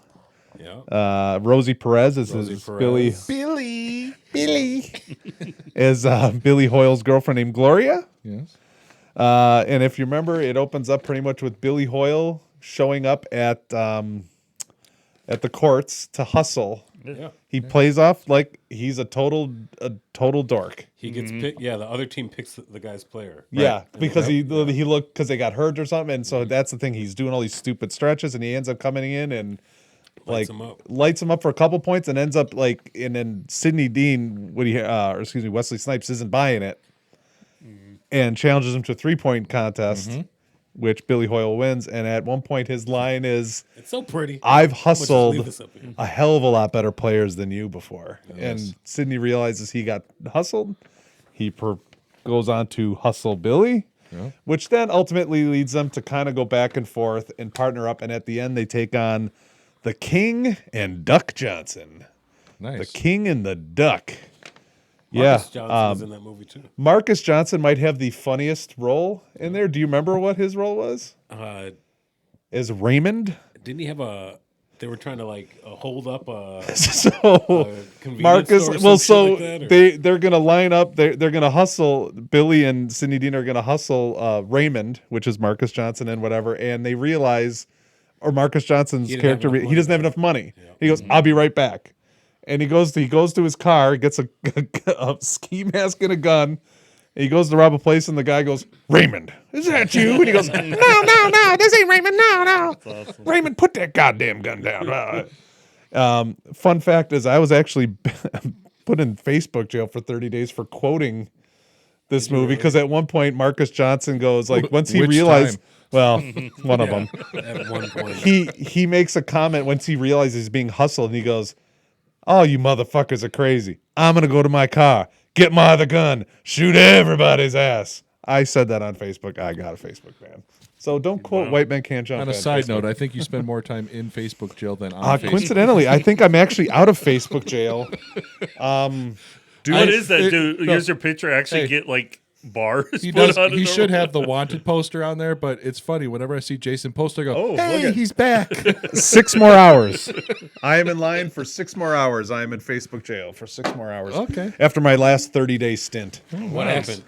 Speaker 4: Yeah.
Speaker 1: Rosie Perez is
Speaker 4: Rosie
Speaker 1: his
Speaker 4: Perez.
Speaker 1: Billy is Billy Hoyle's girlfriend named Gloria.
Speaker 2: Yes.
Speaker 1: And if you remember, it opens up pretty much with Billy Hoyle showing up at the courts to hustle.
Speaker 4: Yeah.
Speaker 1: He plays off like he's a total dork.
Speaker 4: He gets picked. Yeah, the other team picks the guy's player.
Speaker 1: Yeah, because he looked because they got hurt or something, and so that's the thing. He's doing all these stupid stretches, and he ends up coming in and
Speaker 4: Lights him up.
Speaker 1: lights him up for a couple points, and ends up and then Sidney Dean, Wesley Snipes isn't buying it, and challenges him to a 3-point contest, which Billy Hoyle wins. And at one point, his line is,
Speaker 4: It's so pretty.
Speaker 1: "I've
Speaker 4: Let's just leave
Speaker 1: hustled
Speaker 4: this up here.
Speaker 1: a hell of a lot better players than you before." And Sidney realizes he got hustled. He goes on to hustle Billy, which then ultimately leads them to kind of go back and forth and partner up. And at the end, they take on the King and Duck Johnson.
Speaker 2: Nice.
Speaker 1: The King and the Duck.
Speaker 4: Marcus Johnson was in that movie too.
Speaker 1: Marcus Johnson might have the funniest role in there. Do you remember what his role was? As Raymond?
Speaker 4: Didn't he have a? They were trying to like hold up a
Speaker 1: So
Speaker 4: convenience
Speaker 1: Marcus,
Speaker 4: store or
Speaker 1: well,
Speaker 4: some
Speaker 1: so
Speaker 4: shit like that, or-
Speaker 1: they're gonna line up. They're gonna hustle. Billy and Sidney Dean are gonna hustle Raymond, which is Marcus Johnson and whatever. And they realize, or Marcus Johnson's
Speaker 4: didn't
Speaker 1: character,
Speaker 4: have enough
Speaker 1: he doesn't have
Speaker 4: money.
Speaker 1: enough money. He goes, "I'll be right back." And he goes to his car, gets a ski mask and a gun. And he goes to rob a place, and the guy goes, "Raymond, is that you?" And he goes, "No, this ain't Raymond. No.
Speaker 3: Awesome.
Speaker 1: Raymond, put that goddamn gun down." Fun fact is, I was actually put in Facebook jail for 30 days for quoting this movie because at one point Marcus Johnson goes like, once he
Speaker 2: Which
Speaker 1: realized,
Speaker 2: time?
Speaker 1: well, one of them,
Speaker 4: At one point,
Speaker 1: he makes a comment once he realizes he's being hustled, and he goes, "Oh, you motherfuckers are crazy. I'm gonna go to my car, get my other gun, shoot everybody's ass." I said that on Facebook. I got a Facebook ban. So don't quote "White Men Can't Jump."
Speaker 2: On a
Speaker 1: on
Speaker 2: side
Speaker 1: Facebook.
Speaker 2: note, I think you spend more time in Facebook jail than on Facebook.
Speaker 1: Coincidentally, I think I'm actually out of Facebook jail.
Speaker 3: What is that, dude? Here's your picture. Actually,
Speaker 2: Hey.
Speaker 3: get like bars.
Speaker 2: He
Speaker 3: put
Speaker 2: does.
Speaker 3: on it
Speaker 2: He
Speaker 3: or
Speaker 2: should have the
Speaker 3: whatever.
Speaker 2: wanted poster on there, but it's funny. Whenever I see Jason post, I go,
Speaker 1: Oh,
Speaker 2: "Hey,
Speaker 1: look at-
Speaker 2: he's back."
Speaker 1: 6 more hours. I am in line for 6 more hours. I am in Facebook jail for 6 more hours.
Speaker 2: Okay.
Speaker 1: After my last 30-day stint.
Speaker 4: what happened?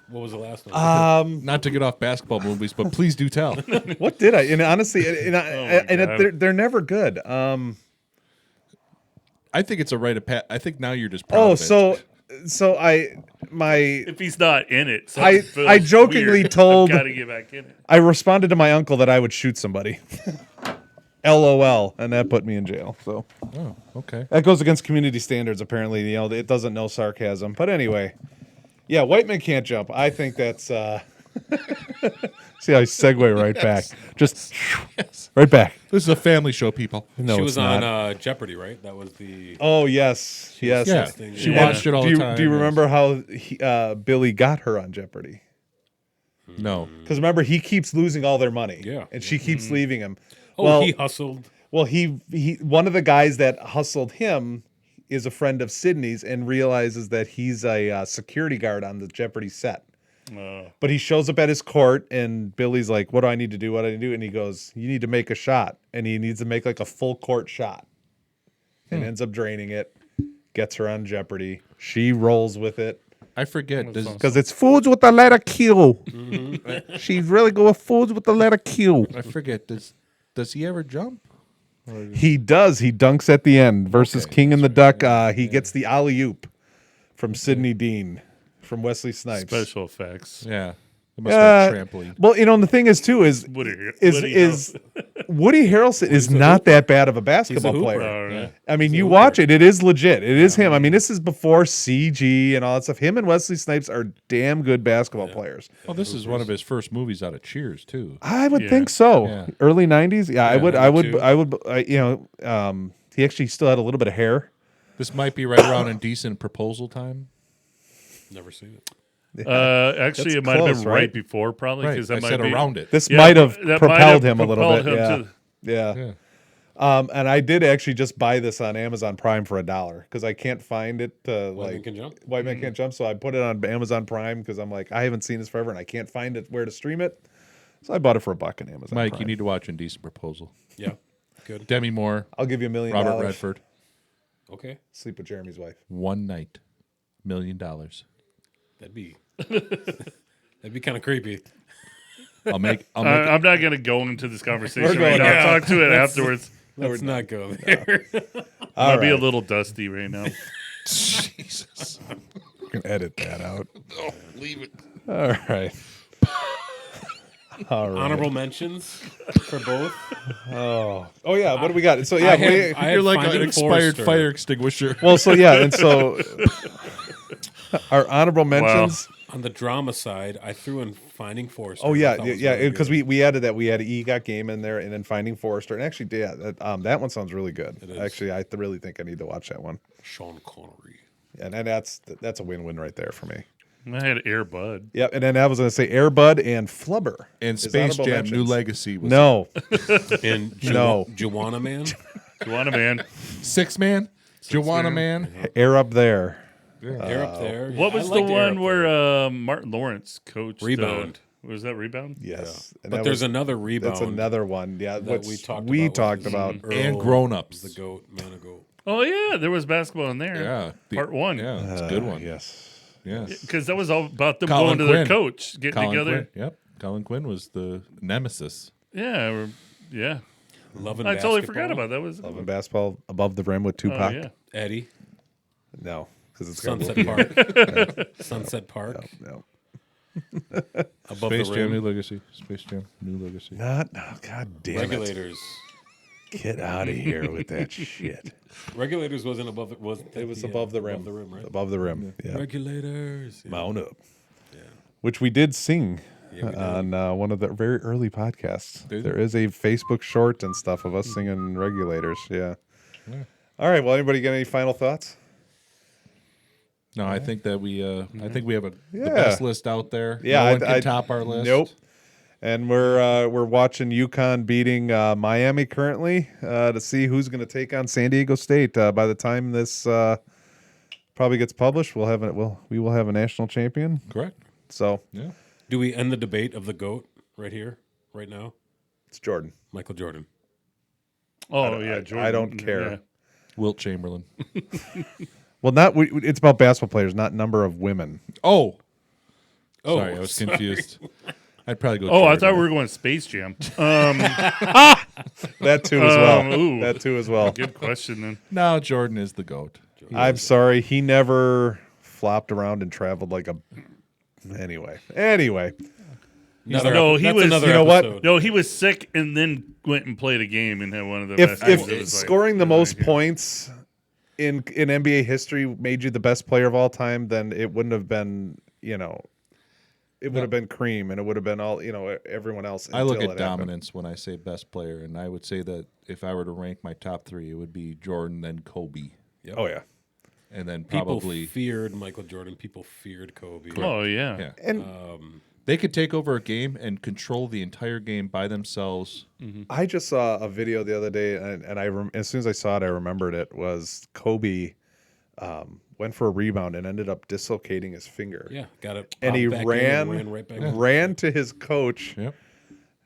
Speaker 4: What was the last one?
Speaker 2: Not to get off basketball movies, but please do tell.
Speaker 1: What did I? And honestly,
Speaker 3: God.
Speaker 1: they're never good.
Speaker 2: I think it's a rite of pat. I think now you're just proud
Speaker 1: Oh,
Speaker 2: of it.
Speaker 1: so
Speaker 3: If he's not in it, so
Speaker 1: I jokingly told-
Speaker 3: got to get back in it.
Speaker 1: I responded to my uncle that I would shoot somebody. LOL, and that put me in jail. So
Speaker 2: Oh, okay.
Speaker 1: that goes against community standards. Apparently, it doesn't know sarcasm. But anyway, yeah, white men can't jump. I think that's. See how I segue right back, just right back.
Speaker 2: This is a family show, people.
Speaker 1: No,
Speaker 4: She
Speaker 1: it's
Speaker 4: was
Speaker 1: not.
Speaker 4: on Jeopardy, right? That was the.
Speaker 1: Oh yes, yes.
Speaker 2: Yeah,
Speaker 4: thing.
Speaker 2: she
Speaker 4: Yeah.
Speaker 2: watched it all
Speaker 1: do you,
Speaker 2: the time.
Speaker 1: Do you remember how Billy got her on Jeopardy?
Speaker 2: No.
Speaker 1: Because remember, he keeps losing all their money.
Speaker 4: Yeah.
Speaker 1: and she keeps leaving him.
Speaker 4: Oh,
Speaker 1: well,
Speaker 4: he hustled.
Speaker 1: Well, he one of the guys that hustled him is a friend of Sydney's and realizes that he's a security guard on the Jeopardy set. But he shows up at his court, and Billy's like, "What do I need to do? What do I need to do?" And he goes, "You need to make a shot." And he needs to make like a full court shot, and ends up draining it. Gets her on Jeopardy. She rolls with it
Speaker 2: I forget. Does,
Speaker 1: because it's foods with the letter Q. She's really good with foods with the letter Q.
Speaker 2: I forget. Does he ever jump?
Speaker 1: He does. He dunks at the end versus King and the Duck. He gets the alley oop from Sidney Dean from Wesley Snipes.
Speaker 3: Special effects.
Speaker 2: Yeah. It must have been a trampoline.
Speaker 1: Well, and the thing is too is
Speaker 3: Woody
Speaker 1: Woody Harrelson is not that bad of a basketball
Speaker 4: hooper.
Speaker 1: player.
Speaker 3: All right.
Speaker 1: I mean,
Speaker 4: He's a
Speaker 1: you
Speaker 4: hooper.
Speaker 1: watch it; it is legit. It is him. I mean, this is before CG and all that stuff. Him and Wesley Snipes are damn good basketball players.
Speaker 2: Well, this is one of his first movies out of Cheers too.
Speaker 1: I would
Speaker 3: Yeah.
Speaker 1: think so.
Speaker 2: Yeah.
Speaker 1: Early '90s. Yeah, I would. I would.
Speaker 4: too.
Speaker 1: I would. He actually still had a little bit of hair.
Speaker 2: This might be right around Indecent Proposal time.
Speaker 4: Never seen it.
Speaker 3: Actually,
Speaker 1: That's
Speaker 3: it might have
Speaker 1: close,
Speaker 3: been
Speaker 1: right?
Speaker 3: right before, probably,
Speaker 2: Right,
Speaker 3: because
Speaker 2: I
Speaker 3: that might
Speaker 2: said
Speaker 3: be
Speaker 2: around it.
Speaker 1: This
Speaker 3: Yeah,
Speaker 1: might have
Speaker 3: that might
Speaker 1: propelled
Speaker 3: have
Speaker 1: him a little bit.
Speaker 3: propelled him
Speaker 1: Yeah.
Speaker 3: to-
Speaker 1: Yeah. And I did actually just buy this on Amazon Prime for $1 because I can't find it.
Speaker 4: White Man Can Jump?
Speaker 1: White Man Can't Jump. So I put it on Amazon Prime because I'm like, I haven't seen this forever and I can't find it where to stream it. So I bought it for $1 on Amazon.
Speaker 2: Mike,
Speaker 1: Prime.
Speaker 2: you need to watch Indecent Proposal.
Speaker 4: Yeah. Good.
Speaker 2: Demi Moore,
Speaker 1: I'll give you $1 million.
Speaker 2: Robert Redford,
Speaker 4: Okay.
Speaker 1: Sleep with Jeremy's wife.
Speaker 2: one night, $1 million.
Speaker 4: That'd be that'd be kind of creepy.
Speaker 2: I'll make.
Speaker 3: I'm not going to go into this conversation
Speaker 1: going
Speaker 3: right now.
Speaker 1: out.
Speaker 3: I'll talk to it afterwards.
Speaker 4: Let's not go there.
Speaker 3: I'll be a
Speaker 1: right.
Speaker 3: little dusty right now.
Speaker 2: Jesus.
Speaker 1: You can edit that out.
Speaker 2: Oh, leave it.
Speaker 1: All right. All right.
Speaker 4: Honorable mentions for both.
Speaker 1: Oh yeah. What do we got? So yeah,
Speaker 4: I had
Speaker 2: You're like
Speaker 4: Finding
Speaker 2: an expired
Speaker 4: Forrester.
Speaker 2: fire extinguisher.
Speaker 1: well, so yeah, and so our honorable mentions.
Speaker 4: On the drama side, I threw in Finding Forrester.
Speaker 1: Oh
Speaker 4: I
Speaker 1: yeah,
Speaker 4: thought was
Speaker 1: yeah,
Speaker 4: really
Speaker 1: because
Speaker 4: good.
Speaker 1: we added that. We had EGOT game in there, and then Finding Forrester, and actually, yeah, that one sounds really good.
Speaker 4: is.
Speaker 1: Actually, I really think I need to watch that one,
Speaker 4: Sean Connery.
Speaker 1: and that's a win-win right there for me.
Speaker 3: I had Air Bud.
Speaker 1: Yep, and then I was going to say Air Bud and Flubber
Speaker 2: And
Speaker 1: is
Speaker 2: Space
Speaker 1: honorable
Speaker 2: Jam: New
Speaker 1: mentions.
Speaker 2: Legacy was
Speaker 1: No,
Speaker 4: And
Speaker 1: No.
Speaker 4: Joanna Man.
Speaker 3: Joanna Man.
Speaker 2: Six Man, Joanna Man.
Speaker 1: Air up there.
Speaker 4: They're up there.
Speaker 3: What was
Speaker 4: I
Speaker 3: the
Speaker 4: liked Air
Speaker 3: one
Speaker 4: Up
Speaker 3: where
Speaker 4: there.
Speaker 3: Martin Lawrence coached?
Speaker 4: Rebound.
Speaker 3: Was that Rebound?
Speaker 1: Yes, and
Speaker 4: But
Speaker 1: that
Speaker 4: there's
Speaker 1: was-
Speaker 4: another Rebound.
Speaker 1: That's another one. Yeah,
Speaker 4: that
Speaker 1: which
Speaker 4: we
Speaker 1: talked
Speaker 4: talked about.
Speaker 1: about.
Speaker 2: And
Speaker 4: Earl
Speaker 2: Grown Ups.
Speaker 4: was the goat, man of goat.
Speaker 3: Oh, yeah. There was basketball in there.
Speaker 2: Yeah,
Speaker 3: Part one.
Speaker 2: Yeah, it's a good one.
Speaker 1: Yes.
Speaker 2: Yes.
Speaker 3: Because that was all about them
Speaker 2: Colin
Speaker 3: going to
Speaker 2: Quinn.
Speaker 3: their coach, getting
Speaker 2: Colin
Speaker 3: together.
Speaker 2: Quinn. Yep. Colin Quinn was the nemesis.
Speaker 3: Yeah. Yeah.
Speaker 4: Love and
Speaker 3: I totally
Speaker 4: Basketball.
Speaker 3: forgot about that. Was
Speaker 1: Love and basketball above the rim with
Speaker 3: Oh,
Speaker 1: Tupac.
Speaker 3: yeah.
Speaker 4: Eddie.
Speaker 1: No, because it's got
Speaker 4: Sunset Park. Sunset Park.
Speaker 1: No.
Speaker 4: Above
Speaker 2: Space
Speaker 4: the
Speaker 2: Jam: New
Speaker 4: rim.
Speaker 2: Legacy. Space Jam: New Legacy.
Speaker 1: Not. Oh, God damn it!
Speaker 4: Regulators.
Speaker 1: Get out of here with that shit.
Speaker 4: Regulators wasn't above.
Speaker 1: It was above the rim.
Speaker 4: Above the rim, right?
Speaker 1: Above the rim. Yeah.
Speaker 4: Regulators. Yeah.
Speaker 1: Mount up. Which we did sing
Speaker 4: Yeah, we did.
Speaker 1: on one of the very early podcasts.
Speaker 2: Did
Speaker 1: There is a Facebook short and stuff of us singing Regulators. Yeah. All right. Well, anybody got any final thoughts?
Speaker 2: No, I think that we I think we have the
Speaker 1: Yeah.
Speaker 2: best list out there.
Speaker 1: Yeah,
Speaker 2: no one
Speaker 1: I-
Speaker 2: can top our list.
Speaker 1: Nope. And we're watching UConn beating Miami currently to see who's going to take on San Diego State. By the time this probably gets published, we will have a national champion.
Speaker 2: Correct.
Speaker 1: So
Speaker 2: Yeah.
Speaker 4: Do we end the debate of the GOAT right here, right now?
Speaker 1: it's Jordan.
Speaker 4: Michael Jordan.
Speaker 3: Oh, yeah. Jordan.
Speaker 1: I don't care.
Speaker 3: Yeah.
Speaker 2: Wilt Chamberlain.
Speaker 1: Well, it's about basketball players, not number of women.
Speaker 2: Oh.
Speaker 4: Oh,
Speaker 2: Sorry, I was
Speaker 4: sorry.
Speaker 2: confused. I'd probably go.
Speaker 3: Oh, I
Speaker 2: Jordan.
Speaker 3: thought we were going Space Jam.
Speaker 1: That too as well.
Speaker 3: Ooh.
Speaker 1: That too as well.
Speaker 3: Good question then.
Speaker 2: No, Jordan is the GOAT.
Speaker 1: I'm sorry, he never flopped around and traveled like a. Anyway.
Speaker 4: Another
Speaker 3: No,
Speaker 4: epi-
Speaker 3: he
Speaker 4: that's
Speaker 3: was-
Speaker 4: another
Speaker 1: you know what?
Speaker 4: episode.
Speaker 3: No, he was sick and then went and played a game and had one of the
Speaker 1: If
Speaker 3: best. games. It was like-
Speaker 1: scoring the
Speaker 3: it was
Speaker 1: most
Speaker 3: like-
Speaker 1: points in NBA history made you the best player of all time, then it wouldn't have been, it would have been Cream and it would have been all, everyone else.
Speaker 2: I look
Speaker 1: until
Speaker 2: at
Speaker 1: it happened.
Speaker 2: dominance when I say best player, and I would say that if I were to rank my top three, it would be Jordan, then Kobe,
Speaker 1: Oh yeah.
Speaker 2: and then
Speaker 4: People
Speaker 2: probably
Speaker 4: feared Michael Jordan. People feared Kobe.
Speaker 3: Oh, yeah.
Speaker 2: yeah.
Speaker 1: And
Speaker 2: They could take over a game and control the entire game by themselves.
Speaker 1: I just saw a video the other day, and as soon as I saw it, I remembered it was Kobe went for a rebound and ended up dislocating his finger.
Speaker 4: Yeah, got it.
Speaker 1: And he
Speaker 4: popped back in
Speaker 1: ran,
Speaker 4: and ran right back. in.
Speaker 1: ran to his coach,
Speaker 2: Yep.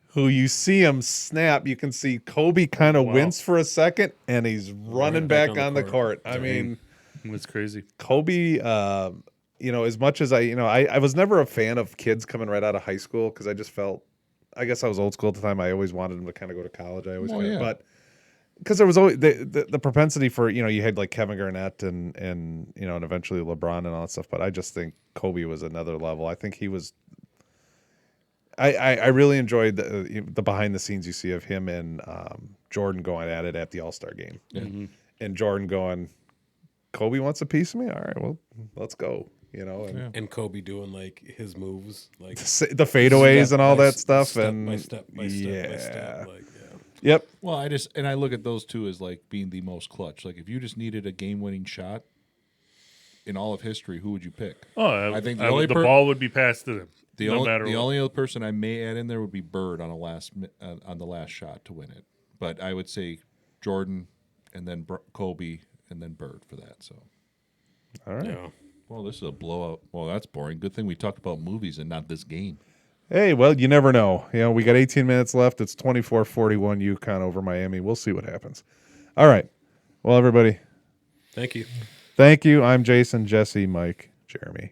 Speaker 1: who you see him snap. You can see Kobe kind of wince for a second, and he's running
Speaker 4: back
Speaker 1: back
Speaker 4: on
Speaker 1: on
Speaker 4: the
Speaker 1: the
Speaker 4: court.
Speaker 1: court. I mean,
Speaker 3: It was crazy.
Speaker 1: Kobe, as much as I was never a fan of kids coming right out of high school because I just felt, I guess I was old school at the time. I always wanted them to kind of go to college. I always,
Speaker 2: yeah.
Speaker 1: but because there was always the propensity for, you had like Kevin Garnett and eventually LeBron and all that stuff. But I just think Kobe was another level. I think he was I really enjoyed the behind the scenes you see of him and Jordan going at it at the All-Star game. And Jordan going, Kobe wants a piece of me? All right, well, let's go. You know,
Speaker 4: And Kobe doing like his moves, like
Speaker 1: the fadeaways and all that stuff.
Speaker 4: step
Speaker 1: And
Speaker 4: by step by step by step. Like,
Speaker 1: Yep.
Speaker 2: Well, I look at those two as like being the most clutch. Like if you just needed a game-winning shot in all of history, who would you pick?
Speaker 3: Oh,
Speaker 2: I think
Speaker 3: the ball would be passed to them.
Speaker 2: The
Speaker 3: no
Speaker 2: only
Speaker 3: matter
Speaker 2: the
Speaker 3: what.
Speaker 2: only other person I may add in there would be Bird on the last shot to win it. But I would say Jordan and then Kobe and then Bird for that. So,
Speaker 1: All right.
Speaker 4: yeah.
Speaker 2: well, this is a blowout. Well, that's boring. Good thing we talked about movies and not this game.
Speaker 1: Hey, well, you never know. You know, we got 18 minutes left. It's 24-41 UConn over Miami. We'll see what happens. All right. Well, everybody,
Speaker 4: Thank you.
Speaker 1: thank you. I'm Jason, Jesse, Mike, Jeremy.